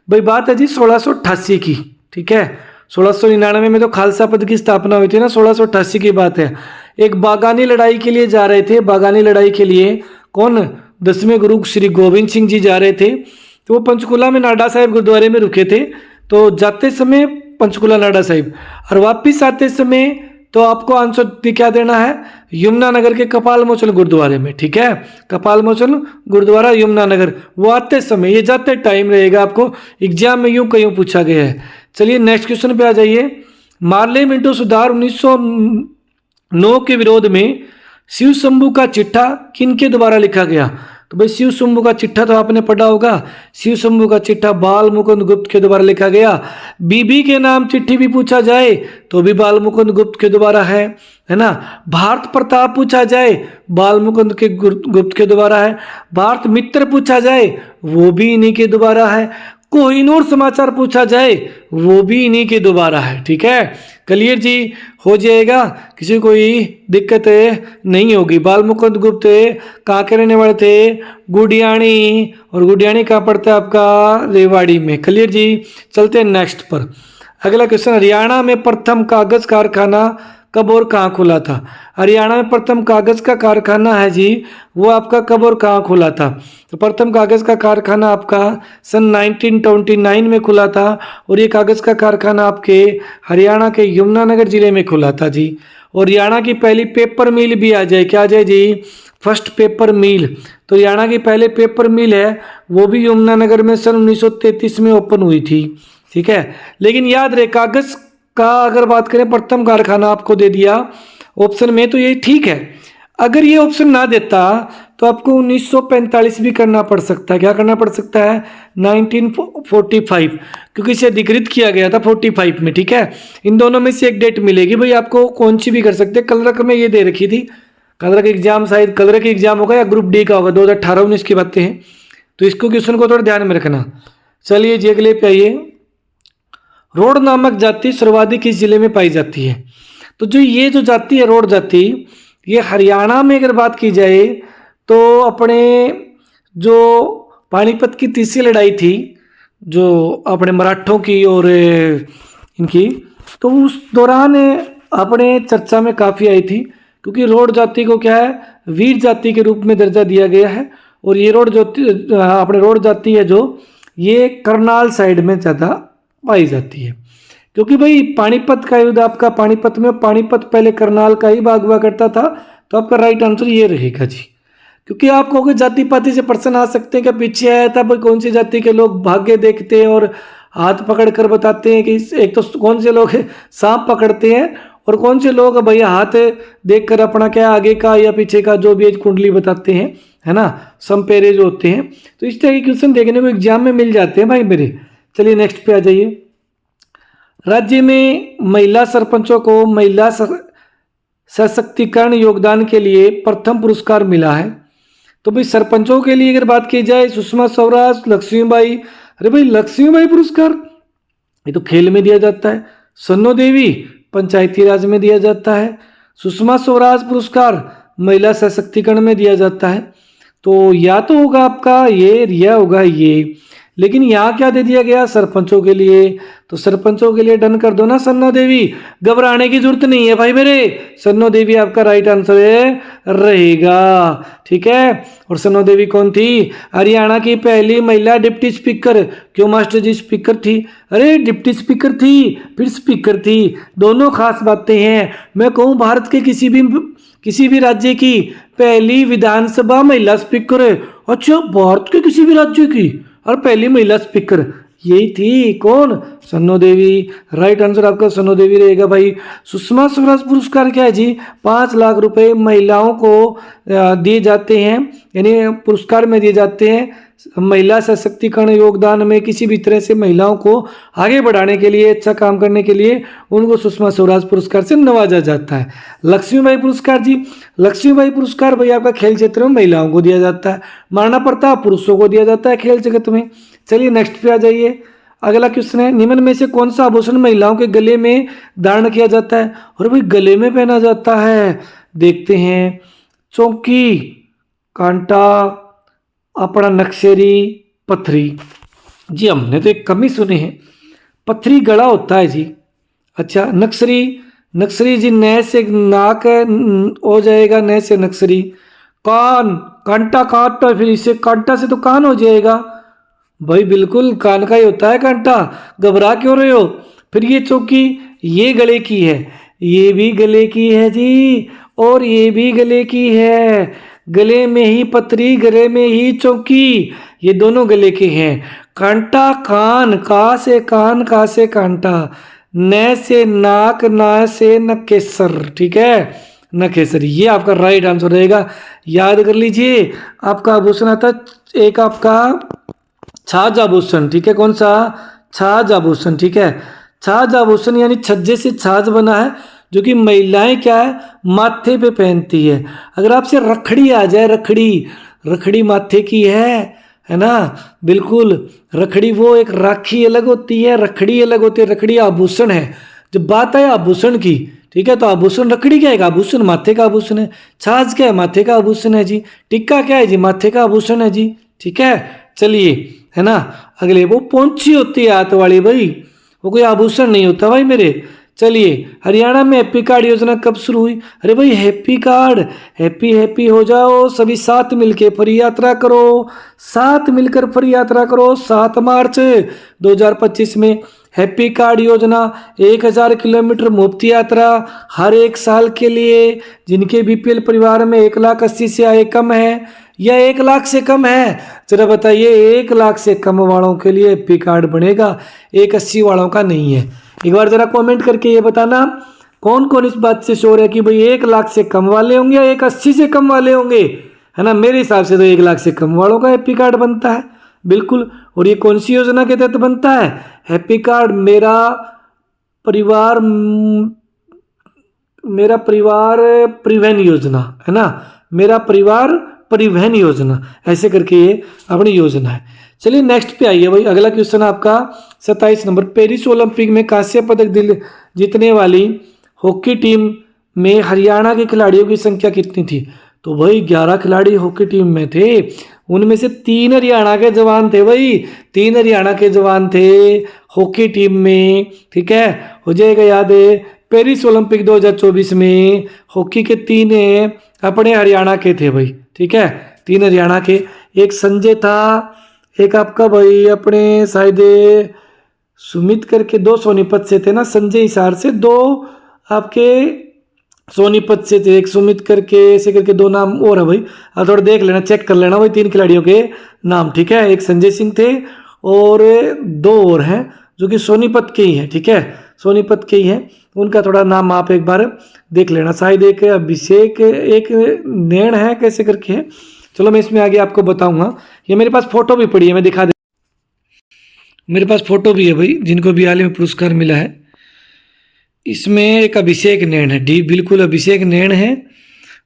भाई बात है जी 1688 की, ठीक है। 1699 में तो खालसा पद की स्थापना हुई थी ना, 1688 की बात है। एक बागानी लड़ाई के लिए जा रहे थे, बागानी लड़ाई के लिए कौन? 10वें गुरु श्री गोविंद सिंह जी जा रहे थे। तो वो पंचकुला में नाडा साहिब गुरुद्वारे में रुके थे। तो जाते समय पंचकुला नाडा साहिब, और वापिस आते समय तो आपको आंसर क्या देना है? यमुनानगर के कपाल मोचन गुरुद्वारे में, ठीक है, कपाल मोचन गुरुद्वारा यमुनानगर। वो आते समय, ये जाते टाइम रहेगा, आपको एग्जाम में यूं कहीं पूछा गया है। चलिए नेक्स्ट क्वेश्चन पे आ जाइए। मार्ले मिंटो सुधार 1909 के विरोध में शिव शंभू का चिट्ठा किनके द्वारा लिखा गया? तो भाई शिव शंभू का चिट्ठा तो आपने पढ़ा होगा। शिव शंभू का चिट्ठा बाल मुकुंद गुप्त के द्वारा लिखा गया। बीबी के नाम चिट्ठी भी पूछा जाए तो भी बाल मुकुंद गुप्त के द्वारा है ना। भारत प्रताप पूछा जाए, बाल मुकुंद के गुप्त के द्वारा है। भारत मित्र पूछा जाए, वो भी इन्हीं के द्वारा है। कोहिनूर समाचार पूछा जाए, वो भी इन्हीं के द्वारा है, ठीक है। क्लियर जी, हो जाएगा, किसी कोई दिक्कत नहीं होगी। बाल मुकुंद गुप्त कहाँ के रहने वाले थे? गुडियानी, और गुडियानी कहाँ पड़ता है आपका? रेवाड़ी में। क्लियर जी। चलते हैं नेक्स्ट पर। अगला क्वेश्चन, हरियाणा में प्रथम कागज कारखाना कब और कहाँ खुला था? हरियाणा में प्रथम कागज का कारखाना है जी, वो आपका कब और कहाँ खुला था? तो प्रथम कागज का कारखाना आपका सन 1929 में खुला था, और ये कागज का कारखाना आपके हरियाणा के यमुनानगर जिले में खुला था जी। और हरियाणा की पहली पेपर मिल भी आ जाए, क्या आ जाए जी? फर्स्ट पेपर मिल। तो हरियाणा की पहले पेपर मिल है, वो भी यमुनानगर में सन 1933 में ओपन हुई थी, ठीक है। लेकिन याद रहे, कागज का अगर बात करें प्रथम कारखाना आपको दे दिया ऑप्शन में, तो ये ठीक है। अगर ये ऑप्शन ना देता तो आपको 1945 भी करना पड़ सकता है। क्या करना पड़ सकता है? 1945, क्योंकि इसे अधिकृत किया गया था 45 में, ठीक है। इन दोनों में से एक डेट मिलेगी भाई आपको, कौन सी भी कर सकते हैं। कलरक में ये दे रखी थी, कलरक एग्जाम शायद कलरक एग्जाम होगा या ग्रुप डी का होगा, 2018-19 की बातें हैं। तो इसको क्वेश्चन को थोड़ा ध्यान में रखना। चलिए जी अगले पे आइए। रोड नामक जाति सर्वाधिक किस जिले में पाई जाती है? तो ये जो जाति है रोड जाति, ये हरियाणा में अगर बात की जाए तो अपने जो पानीपत की तीसरी लड़ाई थी, जो अपने मराठों की और इनकी, तो उस दौरान अपने चर्चा में काफ़ी आई थी, क्योंकि रोड जाति को क्या है, वीर जाति के रूप में दर्जा दिया गया है। और ये अपने रोड जाति है जो, ये करनाल साइड में ज़्यादा पाई जाती है, क्योंकि भाई पानीपत का युद्ध आपका पानीपत में, पानीपत पहले करनाल का ही भाग हुआ करता था। तो आपका राइट आंसर ये रहेगा जी। क्योंकि आप कहोगे जाति पाति से प्रश्न आ सकते हैं, क्या पीछे आया था भाई कौन सी जाति के लोग भाग्य देखते हैं और हाथ पकड़ कर बताते हैं कि एक तो कौन से लोग सांप पकड़ते हैं और कौन से लोग भैया हाथ देख कर अपना क्या आगे का या पीछे का जो भी कुंडली बताते हैं, है ना, समपेरे जो होते हैं। तो इस तरह के क्वेश्चन देखने को एग्जाम में मिल जाते हैं भाई मेरे। चलिए नेक्स्ट पे आ जाइए। राज्य में महिला सरपंचों को सशक्तिकरण योगदान के लिए प्रथम पुरस्कार मिला है। तो भाई सरपंचों के लिए अगर बात की जाए, सुषमा स्वराज, लक्ष्मीबाई, अरे भाई लक्ष्मीबाई पुरस्कार ये तो खेल में दिया जाता है। सन्नो देवी पंचायती राज में दिया जाता है। सुषमा स्वराज पुरस्कार महिला सशक्तिकरण में दिया जाता है। तो या तो होगा आपका ये या होगा ये, लेकिन यहाँ क्या दे दिया गया सरपंचों के लिए, तो सरपंचों के लिए डन कर दो ना सन्नो देवी, घबराने की जरूरत नहीं है भाई मेरे, सन्नो देवी आपका राइट आंसर रहेगा। ठीक है, और सन्नो देवी कौन थी? हरियाणा की पहली महिला डिप्टी स्पीकर। क्यों मास्टर जी स्पीकर थी? अरे डिप्टी स्पीकर थी फिर स्पीकर थी, दोनों खास बातें हैं। मैं कहूँ भारत के किसी भी राज्य की पहली विधानसभा महिला स्पीकर है। अच्छा, भारत के किसी भी राज्य की और पहली महिला स्पीकर यही थी, कौन? सन्नो देवी। राइट आंसर आपका सन्नो देवी रहेगा भाई। सुषमा स्वराज पुरस्कार क्या है जी? 5 लाख रुपए महिलाओं को दिए जाते हैं, यानी पुरस्कार में दिए जाते हैं महिला सशक्तिकरण योगदान में, किसी भी तरह से महिलाओं को आगे बढ़ाने के लिए, अच्छा काम करने के लिए उनको सुषमा स्वराज पुरस्कार से नवाजा जाता है। लक्ष्मीबाई पुरस्कार जी, लक्ष्मीबाई पुरस्कार भाई आपका खेल क्षेत्र में महिलाओं को दिया जाता है, महाराणा प्रताप पुरुषों को दिया जाता है खेल जगत में। चलिए नेक्स्ट पे आ जाइए। अगला क्वेश्चन है, निम्न में से कौन सा आभूषण महिलाओं के गले में धारण किया जाता है? और भाई गले में पहना जाता है, देखते हैं। चौकी, कांटा, अपना नक्शेरी, पथरी। जी हमने तो एक कम ही सुने हैं, पथरी गला होता है जी। अच्छा, नक्सरी, नक्सरी जी न से नाक हो जाएगा, न से नक्सरी। कान, कांटा काटता है, फिर इसे कांटा से तो कान हो जाएगा भाई, बिल्कुल कान का ही होता है कांटा, घबरा क्यों रहे हो? फिर ये चौकी, ये गले की है, ये भी गले की है जी, और ये भी गले की है। गले में ही पतरी, गले में ही चौकी, ये दोनों गले के हैं। कांटा कान, का से कान, का से कांटा, न से नाक, ना से नकेसर। ठीक है, नकेसर, ये आपका राइट आंसर रहेगा। याद कर लीजिए, आपका आभूषण आता एक आपका छाछ आभूषण। ठीक है, कौन सा? छाछ आभूषण। ठीक है, छाछ आभूषण यानी छज्जे से छाछ बना है, जो कि महिलाएं क्या है माथे पे पहनती है। अगर आपसे रखड़ी आ जाए, रखड़ी, रखड़ी माथे की है ना, बिल्कुल। रखड़ी वो एक राखी अलग होती है, रखड़ी अलग होती है, रखड़ी आभूषण है। जब बात आए आभूषण की, ठीक है, तो आभूषण रखड़ी क्या है? आभूषण माथे का आभूषण है। छाछ क्या है? माथे का आभूषण है जी। टिक्का क्या है जी? माथे का आभूषण है जी। ठीक है, चलिए, है ना। अगले वो पोंछी होती है हाथ वाली भाई, वो कोई आभूषण नहीं होता भाई मेरे। चलिए, हरियाणा में हैप्पी कार्ड योजना कब शुरू हुई? अरे भाई हैप्पी कार्ड, हैप्पी हैप्पी हो जाओ सभी, साथ मिलके फ्री यात्रा करो, साथ मिलकर फ्री यात्रा करो। 7 मार्च 2025 में हैप्पी कार्ड योजना 1000 किलोमीटर मुफ्त यात्रा हर एक साल के लिए, जिनके बीपीएल परिवार में 1,80,000 से आय कम है या 1 लाख से कम है, जरा बताइए। 1 लाख से कम वालों के लिए हैप्पी कार्ड बनेगा, 1,80,000 वालों का नहीं है। एक बार जरा कमेंट करके ये बताना कौन कौन इस बात से श्योर है कि भाई 1 लाख से कम वाले होंगे या 1,80,000 से कम वाले होंगे, है ना। मेरे हिसाब से तो 1 लाख से कम वालों का हैप्पी कार्ड बनता है, बिल्कुल। और ये कौन सी योजना के तहत बनता है? हैप्पी कार्ड मेरा परिवार परिवहन योजना, है ना, मेरा परिवार परिवहन योजना, ऐसे करके ये अपनी योजना है। चलिए नेक्स्ट पे आइए भाई। अगला क्वेश्चन आपका 27 नंबर, पेरिस ओलंपिक में कांस्य पदक जीतने वाली हॉकी टीम में हरियाणा के खिलाड़ियों की संख्या कितनी थी? तो भाई 11 खिलाड़ी हॉकी टीम में थे, उनमें से 3 हरियाणा के जवान थे भाई, 3 हरियाणा के जवान थे हॉकी टीम में। ठीक है, हो जाएगा याद है। पेरिस ओलंपिक 2024 में हॉकी के 3 अपने हरियाणा के थे भाई। ठीक है, 3 हरियाणा के, एक संजय था, एक आपका भाई अपने शायद सुमित करके, 2 सोनीपत से थे ना, संजय हिसार से, 2 आपके सोनीपत से थे, एक सुमित करके, ऐसे करके 2 नाम और है भाई। आप थोड़ा देख लेना, चेक कर लेना भाई 3 खिलाड़ियों के नाम। ठीक है, एक संजय सिंह थे और 2 और हैं जो कि सोनीपत के ही हैं। ठीक है, सोनीपत के ही हैं, उनका थोड़ा नाम आप एक बार देख लेना। शायद एक अभिषेक, एक नैण है, कैसे करके है। चलो मैं इसमें आगे आपको बताऊंगा। ये मेरे पास फोटो भी पड़ी है, मैं दिखा दे, मेरे पास फोटो भी है भाई, जिनको भी हाल ही में पुरस्कार मिला है। इसमें एक अभिषेक नैन है, डी बिल्कुल अभिषेक नैन है।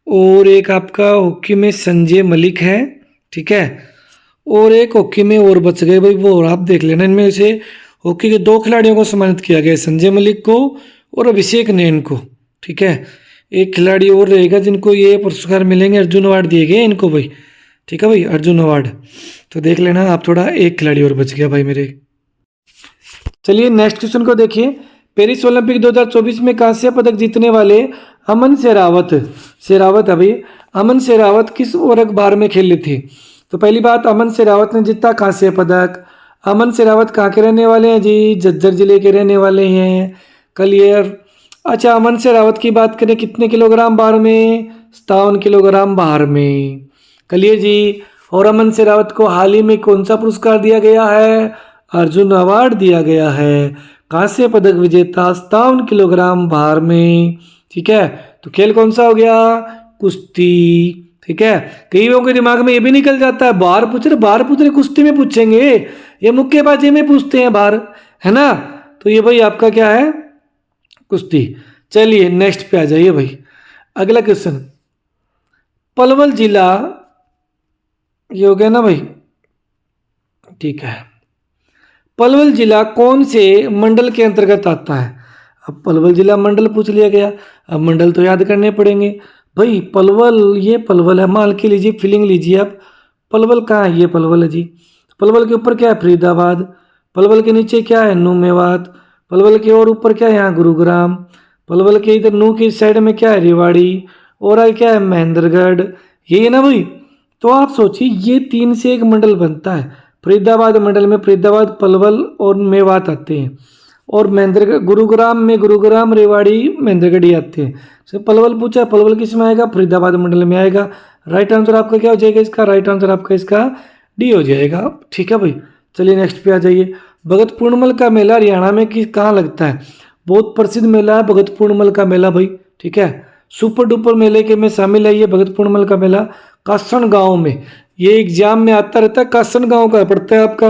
और एक आपका हॉकी में संजय मलिक है, ठीक है। और एक हॉकी में और बच गए भाई, वो और आप देख लेना। इनमें से हॉकी के 2 खिलाड़ियों को सम्मानित किया गया है, संजय मलिक को और अभिषेक नैन को, ठीक है। एक खिलाड़ी और रहेगा जिनको ये पुरस्कार मिलेंगे, अर्जुन अवार्ड दिए गए इनको भाई, ठीक है भाई, अर्जुन अवार्ड। तो देख लेना आप थोड़ा, एक खिलाड़ी और बच गया भाई मेरे। चलिए नेक्स्ट क्वेश्चन को देखिए। पेरिस ओलंपिक 2024 में कांस्य पदक जीतने वाले अमन शेरावत है भाई, अमन शेरावत किस वर्ग भार में खेले थे? तो पहली बात, अमन शेरावत ने जीता कांस्य पदक। अमन शेरावत कहाँ के रहने वाले हैं जी? झज्जर जिले के रहने वाले हैं, क्लियर। अच्छा, अमन शेरावत की बात करें कितने किलोग्राम भार में? 57 किलोग्राम भार में, क्लियर जी। और अमन शेरावत को हाल ही में कौन सा पुरस्कार दिया गया है? अर्जुन अवार्ड दिया गया है, कांस्य पदक विजेता 57 किलोग्राम भार में, ठीक है। तो खेल कौन सा हो गया? कुश्ती, ठीक है। कई लोगों के दिमाग में ये भी निकल जाता है, बाहर पूछ रहे कुश्ती में पूछेंगे, ये मुक्केबाजी में पूछते हैं बाहर, है ना। तो ये भाई आपका क्या है? कुश्ती। चलिए नेक्स्ट पे आ जाइए भाई। अगला क्वेश्चन, पलवल जिला, ये हो गया ना भाई, ठीक है। पलवल जिला कौन से मंडल के अंतर्गत आता है? अब पलवल जिला मंडल पूछ लिया गया, अब मंडल तो याद करने पड़ेंगे भाई। पलवल, ये पलवल है, मान के लीजिए, फीलिंग लीजिए आप। पलवल कहाँ है? ये पलवल है जी। पलवल के ऊपर क्या है? फरीदाबाद। पलवल के नीचे क्या है? नू मेवात। पलवल के और ऊपर क्या है? यहाँ गुरुग्राम। पलवल के इधर नू की साइड में क्या है? रेवाड़ी। और आगे क्या है? महेंद्रगढ़। यही है ना भाई। तो आप सोचिए, ये 3 से एक मंडल बनता है। फरीदाबाद मंडल में फरीदाबाद, पलवल और मेवात आते हैं। और महेंद्रगढ़, गुरुग्राम में गुरुग्राम, रेवाड़ी, महेंद्रगढ़ ही आते हैं। तो पलवल पूछा, पलवल किस में आएगा? फरीदाबाद मंडल में आएगा। राइट आंसर आपका क्या हो जाएगा इसका? राइट आंसर आपका इसका डी हो जाएगा, ठीक है भाई। चलिए नेक्स्ट पे आ जाइए। भगत पूर्णिमल का मेला हरियाणा में कहाँ लगता है? बहुत प्रसिद्ध मेला है भगत पूर्णिमल का मेला भाई, ठीक है। सुपर डुपर मेले के में शामिल है ये भगत पूर्णिमल का मेला, कासन गांव में। ये एग्जाम में आता रहता है। कासन गांव का पड़ता है आपका,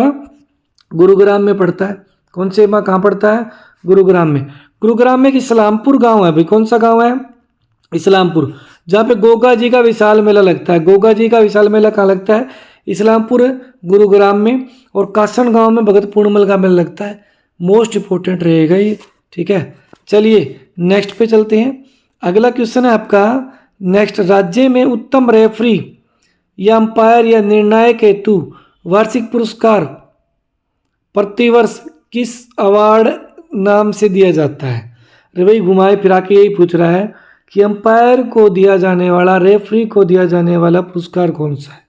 गुरुग्राम में पड़ता है। कौन से माँ कहाँ पड़ता है? गुरुग्राम में। गुरुग्राम में एक इस्लामपुर गांव है भाई। कौन सा गांव है? इस्लामपुर, जहाँ पे गोगा जी का विशाल मेला लगता है। गोगा जी का विशाल मेला कहाँ लगता है? इस्लामपुर, गुरुग्राम में। और कासन गांव में भगत पूर्णिमल का मेला लगता है। मोस्ट इंपॉर्टेंट रहेगा ये, ठीक है। चलिए नेक्स्ट पे चलते हैं। अगला क्वेश्चन है आपका नेक्स्ट, राज्य में उत्तम रेफरी या अंपायर या निर्णायक हेतु वार्षिक पुरस्कार प्रतिवर्ष किस अवार्ड नाम से दिया जाता है? अरे भाई घुमाए फिरा के यही पूछ रहा है कि अंपायर को दिया जाने वाला, रेफरी को दिया जाने वाला पुरस्कार कौन सा है?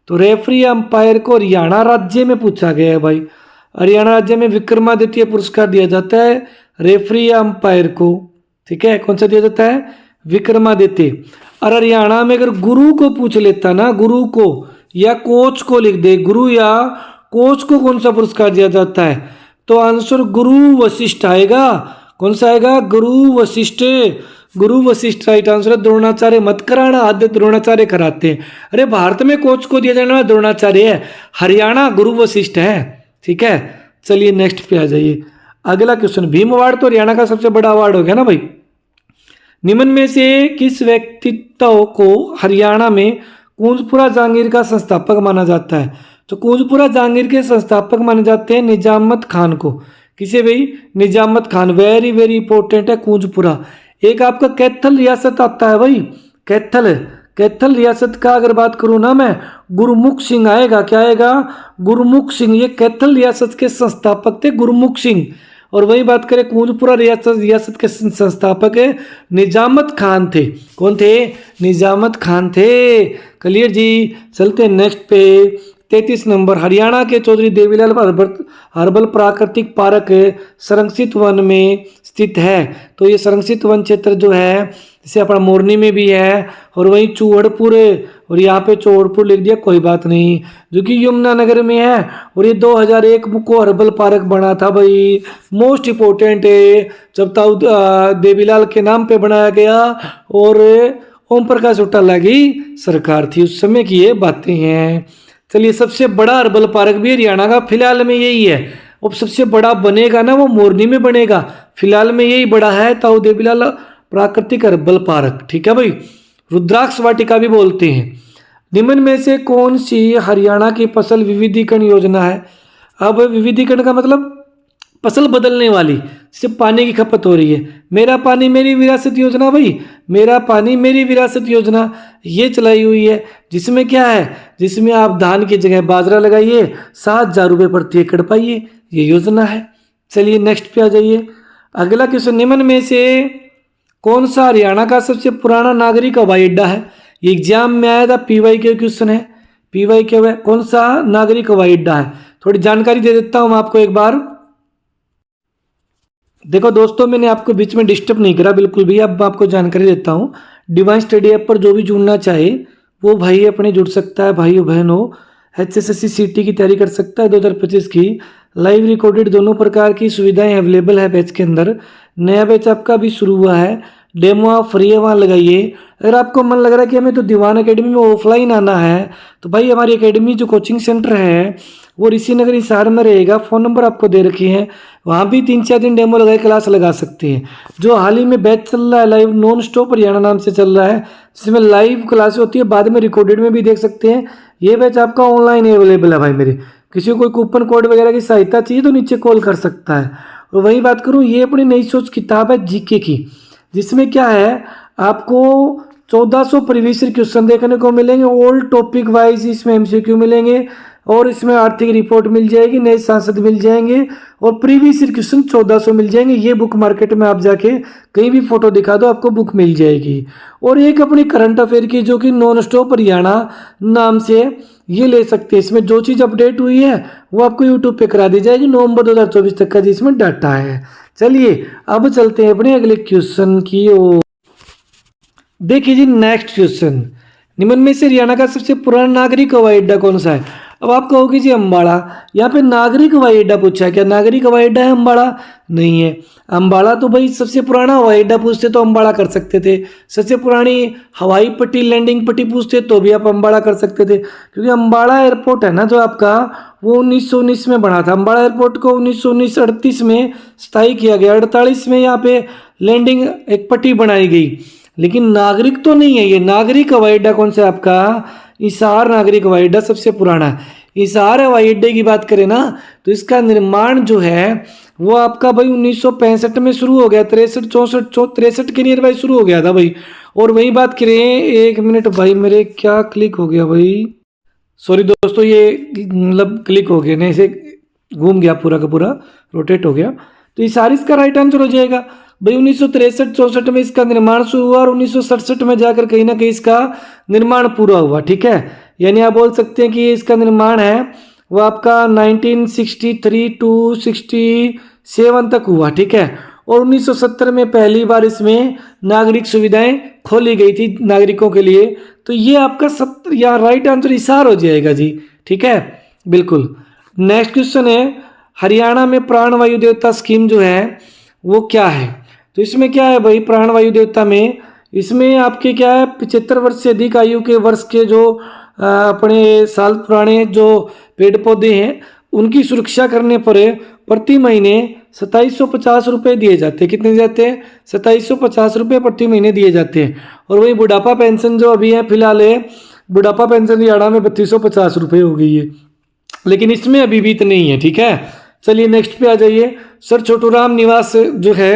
तो रेफरी या अंपायर को हरियाणा राज्य में पूछा गया है भाई। हरियाणा राज्य में विक्रमादित्य पुरस्कार दिया जाता है रेफरी या अंपायर को, ठीक है। कौन सा दिया जाता है? विक्रमादित्य। और हरियाणा में अगर गुरु को पूछ लेता ना, गुरु को या कोच को लिख दे, गुरु या कोच को कौन सा पुरस्कार दिया जाता है, तो आंसर गुरु वशिष्ठ आएगा। कौन सा आएगा? गुरु वशिष्ठ। गुरु वशिष्ठ राइट आंसर है। द्रोणाचार्य मत कराना, आद्य द्रोणाचार्य कराते हैं। अरे भारत में कोच को दिया जाने वाला द्रोणाचार्य है, हरियाणा गुरु वशिष्ठ है, ठीक है। चलिए नेक्स्ट पे आ जाइए। अगला क्वेश्चन, भीम अवार्ड तो हरियाणा का सबसे बड़ा अवार्ड हो गया ना भाई। निम्न में से किस व्यक्तित्व को हरियाणा में कूंजपुरा जहांगीर का संस्थापक माना जाता है? तो कूंजपुरा जहांगीर के संस्थापक माने जाते हैं निजामत खान को। किसे भाई? निजामत खान। वेरी वेरी इंपॉर्टेंट है कूंजपुरा। एक आपका कैथल रियासत आता है भाई, कैथल रियासत का अगर बात करूं ना मैं, गुरमुख सिंह आएगा। क्या आएगा? गुरमुख सिंह। ये कैथल रियासत के संस्थापक थे गुरमुख सिंह। और वही बात करें कुंजपुरा रियासत के संस्थापक निजामत खान थे। कौन थे? निजामत खान थे, क्लियर जी। चलते हैं नेक्स्ट पे। 33 नंबर, हरियाणा के चौधरी देवीलाल हर्बल प्राकृतिक पार्क संरक्षित वन में स्थित है। तो ये संरक्षित वन क्षेत्र जो है, जैसे अपना मोरनी में भी है और वहीं चूहड़पुर, और यहाँ पे चौड़पुर लिख दिया, कोई बात नहीं, जो कि यमुनानगर में है। और ये 2001 को हर्बल पार्क बना था भाई। मोस्ट इम्पोर्टेंट है, जब ताऊ देवीलाल के नाम पे बनाया गया और ओम प्रकाश चौटाला की सरकार थी उस समय की ये बातें हैं। चलिए, सबसे बड़ा हर्बल पार्क भी हरियाणा का फिलहाल में यही है। अब सबसे बड़ा बनेगा ना वो मोरनी में बनेगा, फिलहाल में यही बड़ा है ताऊ देवीलाल प्राकृतिक हर्बल पार्क, ठीक है भाई, रुद्राक्ष वाटिका भी बोलते हैं। निम्न में से कौन सी हरियाणा की फसल विविधीकरण योजना है? अब विविधीकरण का मतलब फसल बदलने वाली, जैसे पानी की खपत हो रही है, मेरा पानी मेरी विरासत योजना भाई, मेरा पानी मेरी विरासत योजना ये चलाई हुई है, जिसमें क्या है, जिसमें आप धान की जगह बाजरा लगाइए, 7,000 रुपये प्रति एकड़ पाइए, ये योजना है। चलिए नेक्स्ट पे आ जाइए। अगला क्वेश्चन, निम्न में से कौन सा हरियाणा का सबसे पुराना नागरिक हवाई अड्डा है? ये एग्जाम में आया था, पीवाई के क्वेश्चन है, पीवाई के है, कौन सा नागरिक हवाई अड्डा है? थोड़ी जानकारी दे देता हूं आपको एक बार। देखो दोस्तों, मैंने आपको बीच में डिस्टर्ब नहीं करा बिल्कुल भी, अब आपको जानकारी देता हूँ। डिवाइन स्टडी ऐप पर जो भी जुड़ना चाहे वो भाई अपने जुड़ सकता है, भाई बहन हो, HSSC CT की तैयारी कर सकता है 2025 की। लाइव रिकॉर्डेड दोनों प्रकार की सुविधाएं अवेलेबल है बैच के अंदर। नया बैच आपका भी शुरू हुआ है, डेमो आप फ्री है वहाँ लगाइए। अगर आपको मन लग रहा है कि हमें तो दीवान एकेडमी में ऑफलाइन आना है, तो भाई हमारी एकेडमी जो कोचिंग सेंटर है वो ऋषि नगर हिसार में रहेगा, फ़ोन नंबर आपको दे रखे हैं, वहाँ भी 3-4 दिन डेमो लगाए क्लास लगा सकते हैं। जो हाल ही में बैच चल रहा है लाइव नॉन स्टॉप हरियाणा नाम से चल रहा है, जिसमें लाइव क्लास होती है, बाद में रिकॉर्डेड में भी देख सकते हैं। ये बैच आपका ऑनलाइन अवेलेबल है भाई मेरे, किसी को कोई कूपन कोड वगैरह की सहायता चाहिए तो नीचे कॉल कर सकता है। और वही बात करूँ, ये अपनी नई सोच किताब है जीके की, जिसमें क्या है आपको 1400 प्रीवियस ईयर क्वेश्चन देखने को मिलेंगे, ओल्ड टॉपिक वाइज इसमें MCQ मिलेंगे, और इसमें आर्थिक रिपोर्ट मिल जाएगी, नए सांसद मिल जाएंगे, और प्रीवियस ईयर क्वेश्चन 1400 मिल जाएंगे। ये बुक मार्केट में आप जाके कहीं भी फोटो दिखा दो आपको बुक मिल जाएगी। और एक अपनी करंट अफेयर की जो कि नॉन स्टॉप हरियाणा नाम से ये ले सकते हैं, इसमें जो चीज़ अपडेट हुई है वो आपको यूट्यूब पे करा दी जाएगी, नवंबर 2024 तक का जिसमें डाटा है। चलिए अब चलते हैं अपने अगले क्वेश्चन की ओर। देखिए जी नेक्स्ट क्वेश्चन, निम्न में से हरियाणा का सबसे पुराना नागरिक हवाई अड्डा कौन सा है? अब आप कहोगे जी अम्बाड़ा, यहाँ पे नागरिक हवाई अड्डा पूछा है, क्या नागरिक हवाई अड्डा है अम्बाड़ा? नहीं है। अम्बाड़ा तो भाई सबसे पुराना हवाई अड्डा पूछते तो अम्बाड़ा कर सकते थे, सबसे पुरानी हवाई पट्टी लैंडिंग पट्टी पूछते तो भी आप अम्बाड़ा कर सकते थे, क्योंकि अम्बाड़ा एयरपोर्ट है ना जो आपका, वो 1919 में बना था। अम्बाड़ा एयरपोर्ट को 1938 में स्थायी किया गया, 48 में यहाँ पे लैंडिंग एक पट्टी बनाई गई। लेकिन नागरिक तो नहीं है ये। नागरिक हवाई अड्डा कौन सा आपका? हिसार नागरिक हवाई अड्डा सबसे पुराना है। हिसार हवाई अड्डे की बात करें ना तो इसका निर्माण जो है वो आपका भाई 1965 में शुरू हो गया, 63 के नियर बाई शुरू हो गया था भाई। और वही बात करें, एक मिनट भाई मेरे क्या क्लिक हो गया भाई, सॉरी दोस्तों, ये मतलब क्लिक हो गया, नहीं से घूम गया पूरा का पूरा, रोटेट हो गया। तो हिसार इसका राइट आंसर हो जाएगा भाई। 1963-64 में इसका निर्माण शुरू हुआ और 1967 में जाकर कहीं ना कहीं इसका निर्माण पूरा हुआ, ठीक है। यानी आप बोल सकते हैं कि इसका निर्माण है वो आपका 1963 टू 67 तक हुआ, ठीक है। और 1970 में पहली बार इसमें नागरिक सुविधाएं खोली गई थी नागरिकों के लिए। तो ये आपका 70 या राइट आंसर हिसार हो जाएगा जी, ठीक है, बिल्कुल। नेक्स्ट क्वेश्चन है, हरियाणा में प्राण वायु देवता स्कीम जो है वो क्या है? तो इसमें क्या है भाई, प्राण वायु देवता में इसमें आपके क्या है, 75 वर्ष से अधिक आयु के वर्ष के जो अपने साल पुराने जो पेड़ पौधे हैं उनकी सुरक्षा करने पर प्रति महीने 2750 रुपये दिए जाते हैं। कितने दिए जाते हैं? 2750 रुपये प्रति महीने दिए जाते हैं। और वही बुढ़ापा पेंशन जो अभी है फिलहाल है, बुढ़ापा पेंशन हरियाणा में 3250 रुपये हो गई है, लेकिन इसमें अभी भी इतनी ही है, ठीक है। चलिए नेक्स्ट पे आ जाइए। सर छोटूराम निवास जो है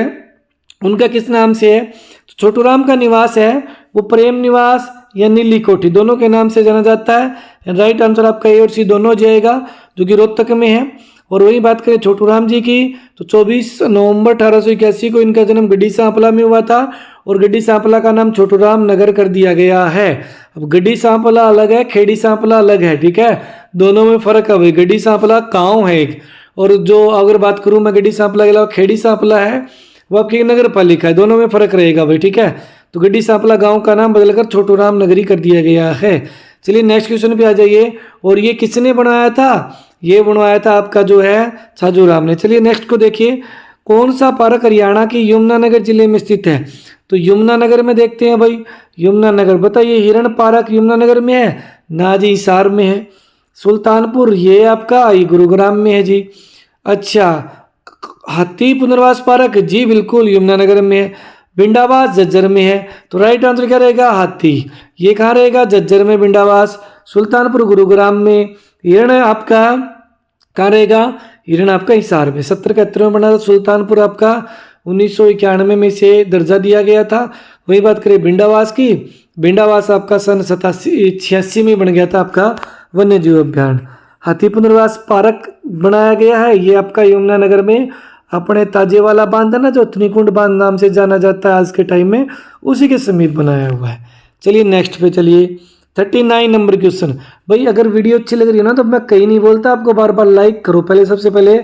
उनका किस नाम से है? तो छोटूराम का निवास है वो प्रेम निवास या नीली कोठी दोनों के नाम से जाना जाता है। राइट आंसर आपका ए और सी दोनों हो जाएगा, जो कि रोहतक में है। और वही बात करें छोटूराम जी की तो 24 नवंबर 1881 को इनका जन्म गड्डी सांपला में हुआ था और गड्डी सांपला का नाम छोटूराम नगर कर दिया गया है। अब गड्डी सांपला अलग है, खेड़ी सांपला अलग है, ठीक है, दोनों में फर्क है भाई। गड्डी सांपला गाँव है एक, और जो अगर बात करूँ मैं गड्डी सांपला के अलावा खेड़ी सांपला है वो आपकी नगर पालिका है, दोनों में फर्क रहेगा भाई, ठीक है। तो गड्डी सांपला गांव का नाम बदलकर छोटूराम नगरी कर दिया गया है। चलिए नेक्स्ट क्वेश्चन पे आ जाइए। और ये किसने बनवाया था? ये बनवाया था आपका जो है छाजूराम ने। चलिए नेक्स्ट को देखिए, कौन सा पार्क हरियाणा के यमुनानगर जिले में स्थित है? तो यमुनानगर में देखते हैं भाई, यमुनानगर बताइए, हिरण पार्क यमुनानगर में है ना जी, हिसार में है। सुल्तानपुर ये आपका गुरुग्राम में है जी। अच्छा, हाथी पुनर्वास पार्क, जी बिल्कुल यमुनानगर में है। बिंडावास झज्जर में है, तो राइट आंसर क्या रहेगा? हाथी। ये कहाँ रहेगा? झज्जर में बिंडावास। सुल्तानपुर गुरुग्राम में। हिरण आपका कहाँ रहेगा? हिरण आपका हिसार में। 70-71 में बना था सुल्तानपुर, आपका 1991 में से दर्जा दिया गया था। वही बात करें बिंडावास की, बिंडावास आपका सन 86 में बन गया था आपका वन्य जीव अभ्यारण्य। हाथी पुनर्वास पार्क बनाया गया है, ये आपका यमुनानगर में अपने ताजेवाला बांध है ना, जो त्रिकुंड बांध नाम से जाना जाता है आज के टाइम में, उसी के समीप बनाया हुआ है। चलिए नेक्स्ट पे चलिए। 39 नंबर क्वेश्चन। भाई अगर वीडियो अच्छी लग रही है ना, तो मैं कहीं नहीं बोलता, आपको बार बार लाइक करो। पहले सबसे पहले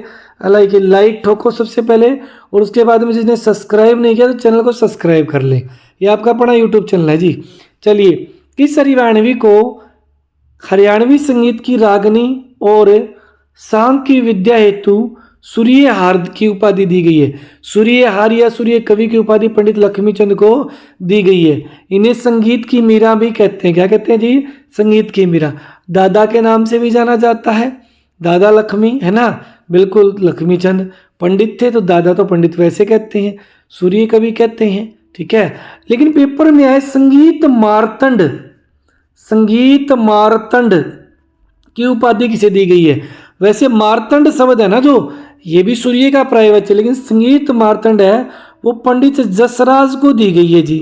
लाइक ठोको सबसे पहले, और उसके बाद में जिसने सब्सक्राइब नहीं किया तो चैनल को सब्सक्राइब कर ले। ये आपका अपना यूट्यूब चैनल है जी। चलिए, किस हरियाणवी को हरियाणवी संगीत की रागनी और सांग की विद्या हेतु सूर्य हार की उपाधि दी गई है? सूर्य हार या सूर्य कवि की उपाधि पंडित लक्ष्मीचंद को दी गई है। इन्हें संगीत की मीरा भी कहते हैं। क्या कहते हैं जी? संगीत की मीरा। दादा के नाम से भी जाना जाता है, दादा लक्ष्मी, है ना, बिल्कुल लक्ष्मीचंद पंडित थे, तो दादा तो पंडित वैसे कहते हैं, सूर्य कवि कहते हैं, ठीक है। लेकिन पेपर में आए संगीत मार्तंड, संगीत मार्तंड की उपाधि किसे दी गई है? वैसे मार्तंड शब्द है ना, जो ये भी सूर्य का प्रायवाच्य, लेकिन संगीत मार्तंड है वो पंडित जसराज को दी गई है जी।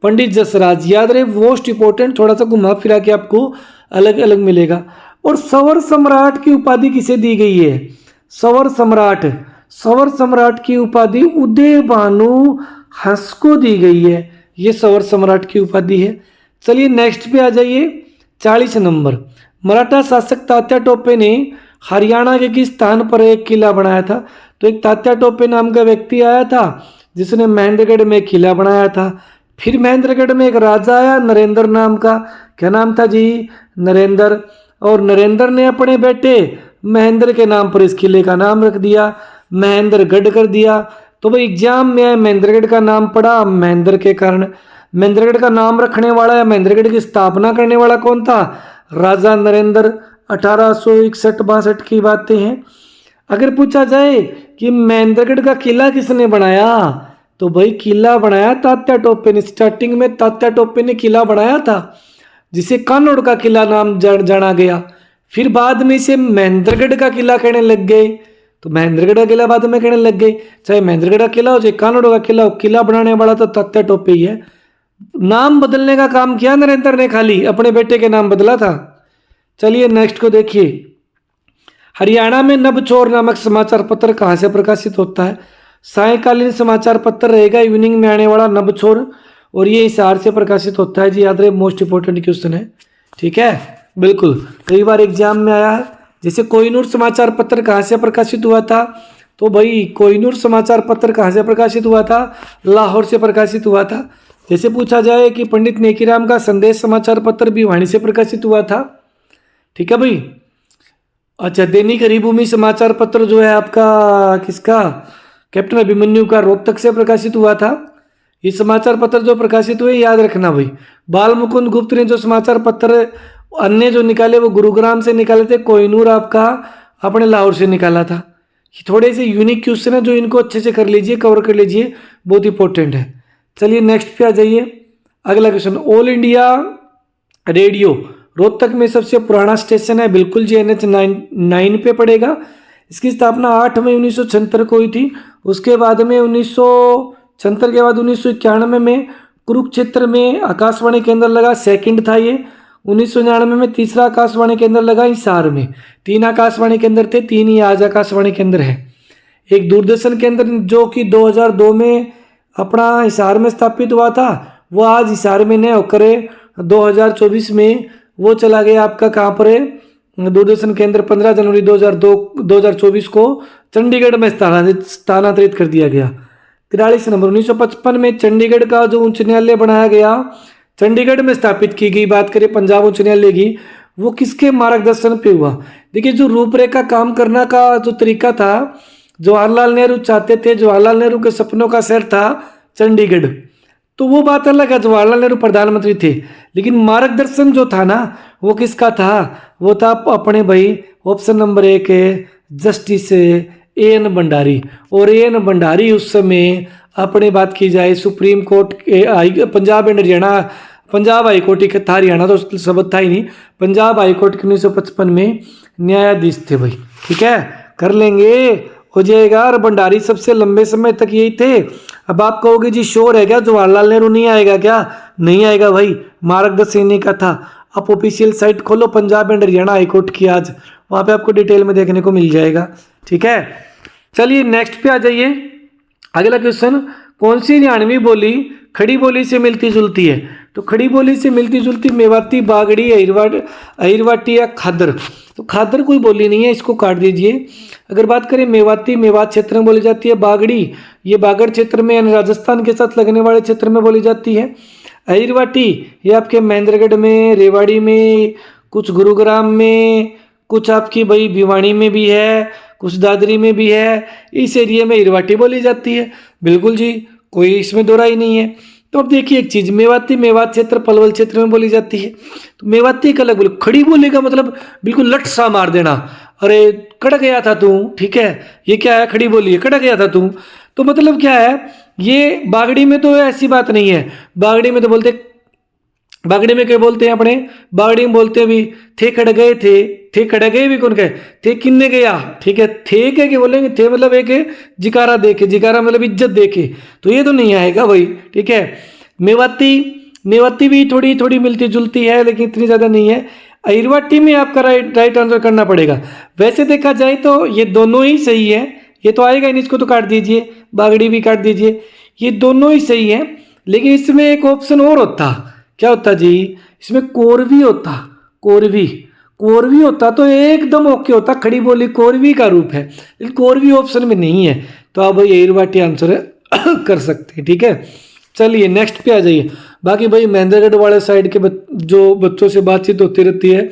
पंडित जसराज, याद रहे, मोस्ट इंपोर्टेंट, थोड़ा सा घुमा फिरा के आपको अलग अलग मिलेगा। और सवर सम्राट की उपाधि किसे दी गई है? सवर सम्राट, सवर सम्राट की उपाधि उदय भानु हंस को दी गई है। ये सवर सम्राट की उपाधि है। चलिए नेक्स्ट पे आ जाइए। 40 नंबर। मराठा शासक तात्या टोपे ने हरियाणा के किस स्थान पर एक किला बनाया था? तो एक तात्या टोपे नाम का व्यक्ति आया था जिसने महेंद्रगढ़ में किला बनाया था। फिर महेंद्रगढ़ में एक राजा आया नरेंद्र नाम का। क्या नाम था जी? नरेंद्र। और नरेंद्र ने अपने बेटे महेंद्र के नाम पर इस किले का नाम रख दिया, महेंद्रगढ़ कर दिया। तो भाई एग्जाम में महेंद्रगढ़ का नाम पड़ा महेंद्र के कारण। महेंद्रगढ़ का नाम रखने वाला या महेंद्रगढ़ की स्थापना करने वाला कौन था? राजा नरेंद्र। 1861-62 की बातें हैं। अगर पूछा जाए कि महेंद्रगढ़ का किला किसने बनाया, तो भाई किला बनाया तात्या टोपे ने। स्टार्टिंग में तात्या टोपे ने किला बनाया था जिसे कानोड़ का किला नाम जाना गया। फिर बाद में इसे महेंद्रगढ़ का किला कहने लग गए, तो महेंद्रगढ़ का किला बाद में कहने लग गए। चाहे महेंद्रगढ़ का किला हो चाहे कानोड़ का किला हो, किला बनाने वाला तो तात्या टोपे ही है। नाम बदलने का काम किया नरेंद्र ने, खाली अपने बेटे के नाम बदला था। चलिए नेक्स्ट को देखिए। हरियाणा में नबछोर नामक समाचार पत्र कहाँ से प्रकाशित होता है? सायकालीन समाचार पत्र रहेगा, इवनिंग में आने वाला नबछोर, और ये हिसार से प्रकाशित होता है जी। याद रहे, मोस्ट इंपोर्टेंट क्वेश्चन है, ठीक है, बिल्कुल कई बार एग्जाम में आया है। जैसे कोहिनूर समाचार पत्र कहाँ से प्रकाशित हुआ था? तो भाई कोहिनूर समाचार पत्र कहाँ से प्रकाशित हुआ था? लाहौर से प्रकाशित हुआ था। जैसे पूछा जाए कि पंडित नेकीराम का संदेश समाचार पत्र भी वहीं से प्रकाशित हुआ था, ठीक है भाई। अच्छा, दैनिक हरिभूमि समाचार पत्र जो है आपका किसका? कैप्टन अभिमन्यु का, रोहतक से प्रकाशित हुआ था। ये समाचार पत्र जो प्रकाशित हुए याद रखना भाई। बाल मुकुंद गुप्त ने जो समाचार पत्र अन्य जो निकाले वो गुरुग्राम से निकाले थे, कोहिनूर आपका अपने लाहौर से निकाला था। ये थोड़े से यूनिक क्वेश्चन है, जो इनको अच्छे से कर लीजिए, कवर कर लीजिए, बहुत इंपॉर्टेंट है। चलिए नेक्स्ट पे आ जाइए। अगला question, all India radio Rohtak में सबसे पुराना स्टेशन है? बिल्कुल जी, NH 9 पे पड़ेगा। इसकी स्थापना 8 मई 1976 को हुई थी। उसके बाद में 1976 के बाद 1991 में कुरुक्षेत्र में आकाशवाणी केंद्र लगा, सेकंड था ये। 1999 में तीसरा आकाशवाणी केंद्र लगा हिसार में। 3 आकाशवाणी केंद्र थे, 3 ही आज आकाशवाणी केंद्र है। एक दूरदर्शन केंद्र जो कि 2002 में अपना हिसार में स्थापित हुआ था, वो आज हिसार में नहीं होकर 2024 में वो चला गया आपका कहाँ पर है? दूरदर्शन केंद्र 15 जनवरी 2024 को चंडीगढ़ में स्थानांतरित कर दिया गया। 43 नंबर। 1955 में चंडीगढ़ का जो उच्च न्यायालय बनाया गया, चंडीगढ़ में स्थापित की गई। बात करें पंजाब उच्च न्यायालय की, वो किसके मार्गदर्शन पे हुआ? देखिए, जो रूपरेखा काम करना का जो तरीका था, जवाहरलाल नेहरू चाहते थे, जवाहरलाल नेहरू के सपनों का शहर था चंडीगढ़, तो वो बात अलग है, जवाहरलाल नेहरू प्रधानमंत्री थे, लेकिन मार्गदर्शन जो था ना वो किसका था? वो था अपने भाई ऑप्शन नंबर 1 है, जस्टिस ए एन भंडारी। और ए एन भंडारी उस समय अपने बात की जाए सुप्रीम कोर्ट के Punjab and Haryana, Punjab high court का था, हरियाणा तो शब्द था ही नहीं, पंजाब हाई कोर्ट के 1955 में न्यायाधीश थे भाई। ठीक है, कर लेंगे, हो जाएगा। और भंडारी सबसे लंबे समय तक यही थे। अब आप कहोगे जी शोर है क्या, जवाहरलाल नेहरू नहीं आएगा क्या? नहीं आएगा भाई, मार्ग सैनी का था। आप ऑफिशियल साइट खोलो Punjab and Haryana high court की आज, वहाँ पे आपको डिटेल में देखने को मिल जाएगा। ठीक है, चलिए नेक्स्ट पे आ जाइए। अगला क्वेश्चन, कौन सी हरियाणवी बोली खड़ी बोली से मिलती जुलती है? तो खड़ी बोली से मिलती जुलती मेवाती, बागड़ी, अहिरवाटी या खादर। तो खादर कोई बोली नहीं है, इसको काट दीजिए। अगर बात करें मेवाती, मेवात क्षेत्र में बोली जाती है। बागड़ी, ये बागड़ क्षेत्र में यानी राजस्थान के साथ लगने वाले क्षेत्र में बोली जाती है। अहिरवाटी, ये आपके महेंद्रगढ़ में, रेवाड़ी में, कुछ गुरुग्राम में, कुछ आपकी भाई भिवानी में भी है, कुछ दादरी में भी है। इस एरिया में अहिरवाटी बोली जाती है। बिल्कुल जी, कोई इसमें दो राय नहीं है। तो अब देखिए एक चीज, मेवाती मेवात क्षेत्र पलवल क्षेत्र में बोली जाती है। तो मेवाती एक अलग बोली। खड़ी बोली का मतलब बिल्कुल लट सा मार देना, अरे कड़ गया था तू। ठीक है, ये क्या है, खड़ी बोली है, कड़ गया था तू। तो मतलब क्या है, ये बागड़ी में तो ऐसी बात नहीं है। बागड़ी में तो बोलते, बागड़ी में क्या बोलते हैं अपने, बागड़ी में बोलते हैं भी थे खड़ गए, थे खड़ गए भी कौन कहे, थे किन्ने गया। ठीक है, थे कह के बोलेंगे, थे मतलब एक जिकारा देके, जिकारा मतलब इज्जत देके, तो ये तो नहीं आएगा भाई। ठीक है, मेवाती, मेवाती भी थोड़ी थोड़ी मिलती जुलती है लेकिन इतनी ज़्यादा नहीं है। अहिरवाटी में आपका राइट आंसर करना पड़ेगा। वैसे देखा जाए तो ये दोनों ही सही है, ये तो आएगा नहीं, इसको तो काट दीजिए, बागड़ी भी काट दीजिए, ये दोनों ही सही है। लेकिन इसमें एक ऑप्शन और होता, क्या होता जी, इसमें कोरवी होता। कोरवी, कोरवी होता तो एकदम ओके होता, खड़ी बोली कोरवी का रूप है, लेकिन कोरवी ऑप्शन में नहीं है, तो आप भाई अहिरवाटी आंसर कर सकते हैं। ठीक है, चलिए नेक्स्ट पे आ जाइए। बाकी भाई महेंद्रगढ़ वाले साइड के जो बच्चों से बातचीत होती रहती है,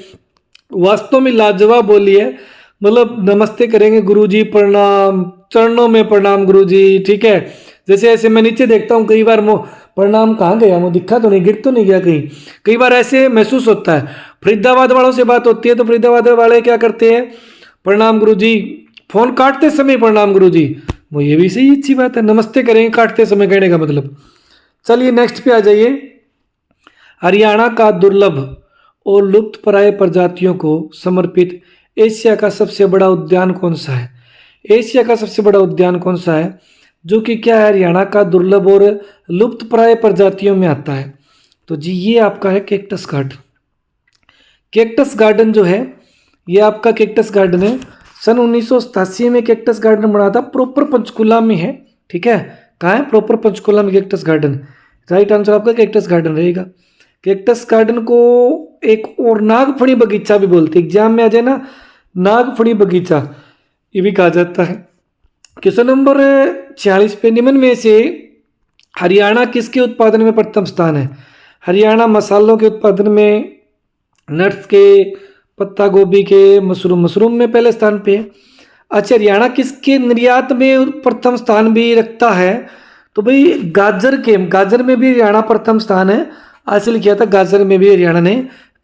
वास्तव में लाजवाब बोली है। मतलब नमस्ते करेंगे गुरुजी, प्रणाम, चरणों में प्रणाम गुरुजी। ठीक है, जैसे ऐसे मैं नीचे देखता हूँ कई बार, प्रणाम कहाँ गया, मुझे दिखा तो नहीं, गिर तो नहीं गया कहीं, कई बार ऐसे महसूस होता है। फरीदाबाद वालों से बात होती है तो फरीदाबाद वाले क्या करते हैं, प्रणाम गुरुजी, फोन काटते समय प्रणाम गुरुजी। वो ये भी सही अच्छी बात है, नमस्ते करेंगे काटते समय कहने का मतलब। चलिए नेक्स्ट पे आ जाइए। हरियाणा का दुर्लभ और लुप्तप्राय प्रजातियों को समर्पित एशिया का सबसे बड़ा उद्यान कौन सा है? एशिया का सबसे बड़ा उद्यान कौन सा है जो कि क्या है, हरियाणा का दुर्लभ और लुप्तप्राय प्रजातियों में आता है? तो जी ये आपका है कैक्टस गार्डन। कैक्टस गार्डन जो है ये आपका कैक्टस गार्डन है, सन 1987 में कैक्टस गार्डन बना था, प्रॉपर पंचकुला में है। ठीक है, कहाँ है, प्रॉपर पंचकुला में कैक्टस गार्डन। राइट आंसर आपका कैक्टस गार्डन रहेगा। कैक्टस गार्डन को एक और नागफणी बगीचा भी बोलते हैं, एग्जाम में आ जाए ना, नागफणी बगीचा ये भी कहा जाता है। क्वेश्चन नंबर 46 पे, निम्न में से हरियाणा किसके उत्पादन में प्रथम स्थान है? हरियाणा मसालों के उत्पादन में, नट्स के, पत्ता गोभी के, मशरूम में पहले स्थान पे है। अच्छा, हरियाणा किसके निर्यात में प्रथम स्थान भी रखता है? तो भाई गाजर में भी हरियाणा प्रथम स्थान है, हासिल किया था गाजर में भी हरियाणा ने,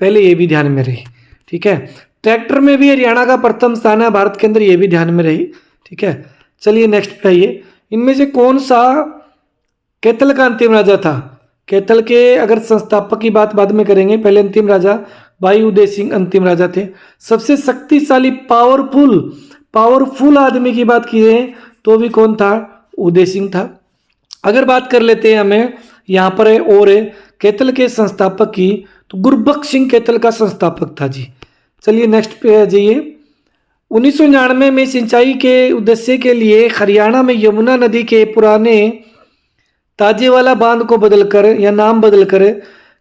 पहले ये भी ध्यान में रही। ठीक है, ट्रैक्टर में भी हरियाणा का प्रथम स्थान है भारत के अंदर, ये भी ध्यान में रही। ठीक है, चलिए नेक्स्ट पे आइए। इनमें से कौन सा कैथल का अंतिम राजा था? कैथल के अगर संस्थापक की बात बाद में करेंगे, पहले अंतिम राजा भाई उदय सिंह अंतिम राजा थे। सबसे शक्तिशाली पावरफुल आदमी की बात की है तो भी कौन था? उदय सिंह था। अगर बात कर लेते हैं हमें यहाँ पर है और है कैथल के संस्थापक की, तो गुरबख्श सिंह कैथल का संस्थापक था जी। चलिए नेक्स्ट पे आ जाइए। 1999 में सिंचाई के उद्देश्य के लिए हरियाणा में यमुना नदी के पुराने ताजेवाला बांध को बदलकर या नाम बदलकर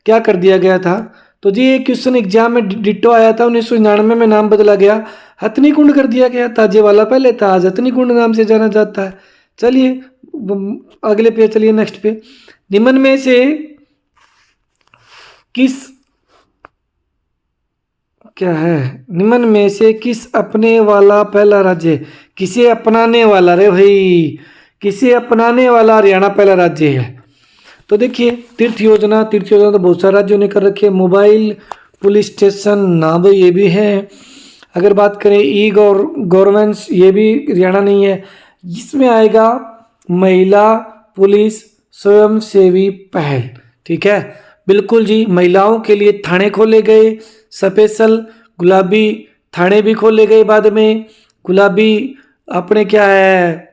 क्या कर दिया गया था? तो जी ये क्वेश्चन एग्जाम में डिट्टो आया था, 1999 में नाम बदला गया, हथनी कुंड कर दिया गया। ताजेवाला पहले था, आज हथनी कुंड नाम से जाना जाता है। चलिए अगले पे चलिए, नेक्स्ट पे। निम्न में से किस क्या है, निम्न में से किस अपने वाला पहला राज्य? किसे अपनाने वाला, रे भाई किसे अपनाने वाला हरियाणा पहला राज्य है? तो देखिए तीर्थ योजना तो बहुत सारे राज्यों ने कर रखी है। मोबाइल पुलिस स्टेशन ना भाई ये भी है। अगर बात करें ई गवर्नेंस, ये भी हरियाणा नहीं है। इसमें आएगा महिला पुलिस स्वयंसेवी पहल। ठीक है, बिल्कुल जी, महिलाओं के लिए थाने खोले गए स्पेशल, गुलाबी थाने भी खोले गए बाद में, गुलाबी अपने क्या है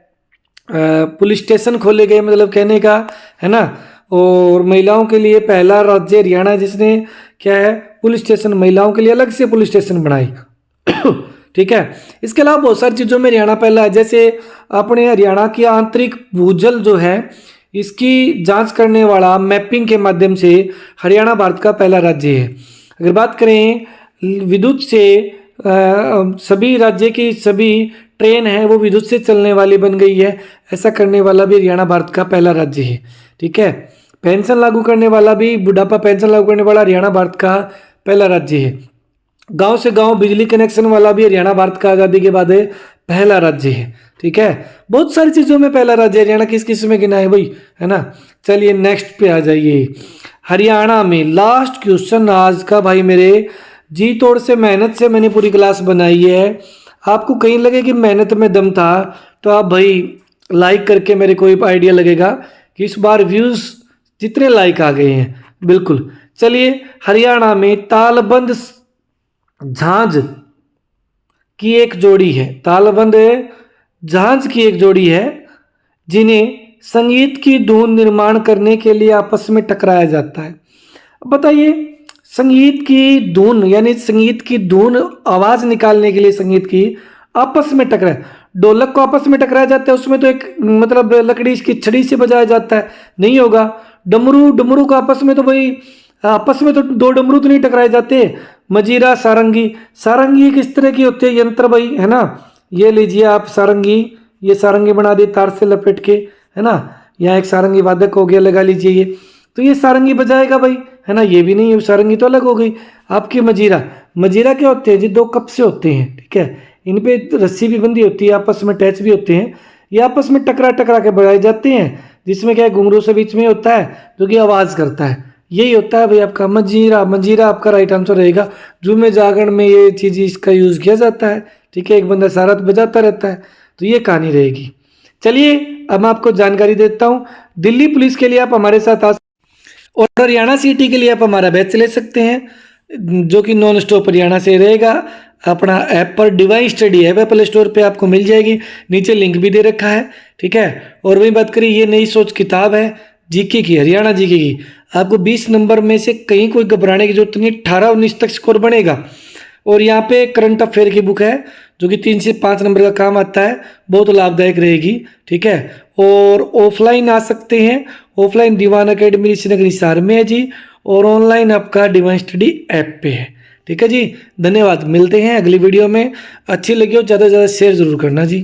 पुलिस स्टेशन खोले गए, मतलब कहने का है ना। और महिलाओं के लिए पहला राज्य हरियाणा जिसने क्या है पुलिस स्टेशन, महिलाओं के लिए अलग से पुलिस स्टेशन बनाई। ठीक है, इसके अलावा बहुत सारी चीज़ों में हरियाणा पहला है, जैसे अपने हरियाणा की आंतरिक भूजल जो है इसकी जांच करने वाला मैपिंग के माध्यम से हरियाणा भारत का पहला राज्य है। अगर बात करें विद्युत से सभी राज्य की सभी ट्रेन है वो विद्युत से चलने वाली बन गई है, ऐसा करने वाला भी हरियाणा भारत का पहला राज्य है। ठीक है, पेंशन लागू करने वाला भी, बुढ़ापा पेंशन लागू करने वाला हरियाणा भारत का पहला राज्य है। गांव से गांव बिजली कनेक्शन वाला भी हरियाणा भारत का आज़ादी के बाद पहला राज्य है। ठीक है, बहुत सारी चीज़ों में पहला राज्य हरियाणा, किस किस में गिना है भाई, है ना। चलिए नेक्स्ट पे आ जाइए। हरियाणा में लास्ट क्वेश्चन आज का भाई मेरे, जी तोड़ से मेहनत से मैंने पूरी क्लास बनाई है। आपको कहीं लगे कि मेहनत में दम था तो आप भाई लाइक करके मेरे को आइडिया लगेगा कि इस बार व्यूज़ जितने लाइक आ गए हैं। बिल्कुल, चलिए हरियाणा में तालबंद झांझ की एक जोड़ी है, तालबंद झांझ की एक जोड़ी है जिन्हें संगीत की धुन निर्माण करने के लिए आपस में टकराया जाता है। बताइए, संगीत की धुन यानी संगीत की धुन आवाज निकालने के लिए संगीत की आपस में टकराए, ढोलक को आपस में टकराया जाता है, उसमें तो एक मतलब लकड़ी की छड़ी से बजाया जाता है, नहीं होगा। डमरू को आपस में तो भाई आपस में तो दो डमरू तो नहीं टकराए जाते। मजीरा, सारंगी किस तरह की होती है यंत्र भाई, है ना। ये लीजिए आप सारंगी, ये सारंगी बना दी तार से लपेट के, है ना। यहाँ एक सारंगी वादक हो गया, लगा लीजिए ये, तो ये सारंगी बजाएगा भाई, है ना। ये भी नहीं है, सारंगी तो अलग हो गई। आपकी मजीरा क्या होते हैं जी, दो कप से होते हैं। ठीक है, इन पे रस्सी भी बंधी होती है, आपस में अटैच भी होते हैं, ये आपस में टकरा के बजाए जाते हैं, जिसमें क्या है घुंघरू से बीच में होता है जो कि आवाज़ करता है। यही होता है भाई आपका मंजीरा आपका राइट आंसर रहेगा। झूमे जागरण में ये चीज़ इसका यूज़ किया जाता है। ठीक है, एक बंदा सारा बजाता रहता है, तो ये कहानी रहेगी। चलिए अब मैं आपको जानकारी देता हूँ। दिल्ली पुलिस के लिए आप हमारे साथ आ, और हरियाणा सिटी के लिए आप हमारा बैच ले सकते हैं जो कि नॉन स्टॉप हरियाणा से रहेगा। अपना ऐप पर डिवाइन स्टडी ऐप है, प्ले स्टोर पे आपको मिल जाएगी, नीचे लिंक भी दे रखा है। ठीक है, और वही बात करें, ये नई सोच किताब है जीके की, हरियाणा जीके की। आपको 20 नंबर में से कहीं कोई घबराने की जरूरत नहीं, 18-19 तक स्कोर बनेगा। और यहाँ पे करंट अफेयर की बुक है जो कि 3 से 5 नंबर का काम आता है, बहुत लाभदायक रहेगी। ठीक है, और ऑफलाइन आ सकते हैं, ऑफलाइन दीवान अकेडमी श्रीनगर हिसार में है जी, और ऑनलाइन आपका डिवाइन स्टडी ऐप पे है। ठीक है जी, धन्यवाद, मिलते हैं अगली वीडियो में। अच्छी लगी हो ज़्यादा से ज़्यादा शेयर ज़रूर करना जी।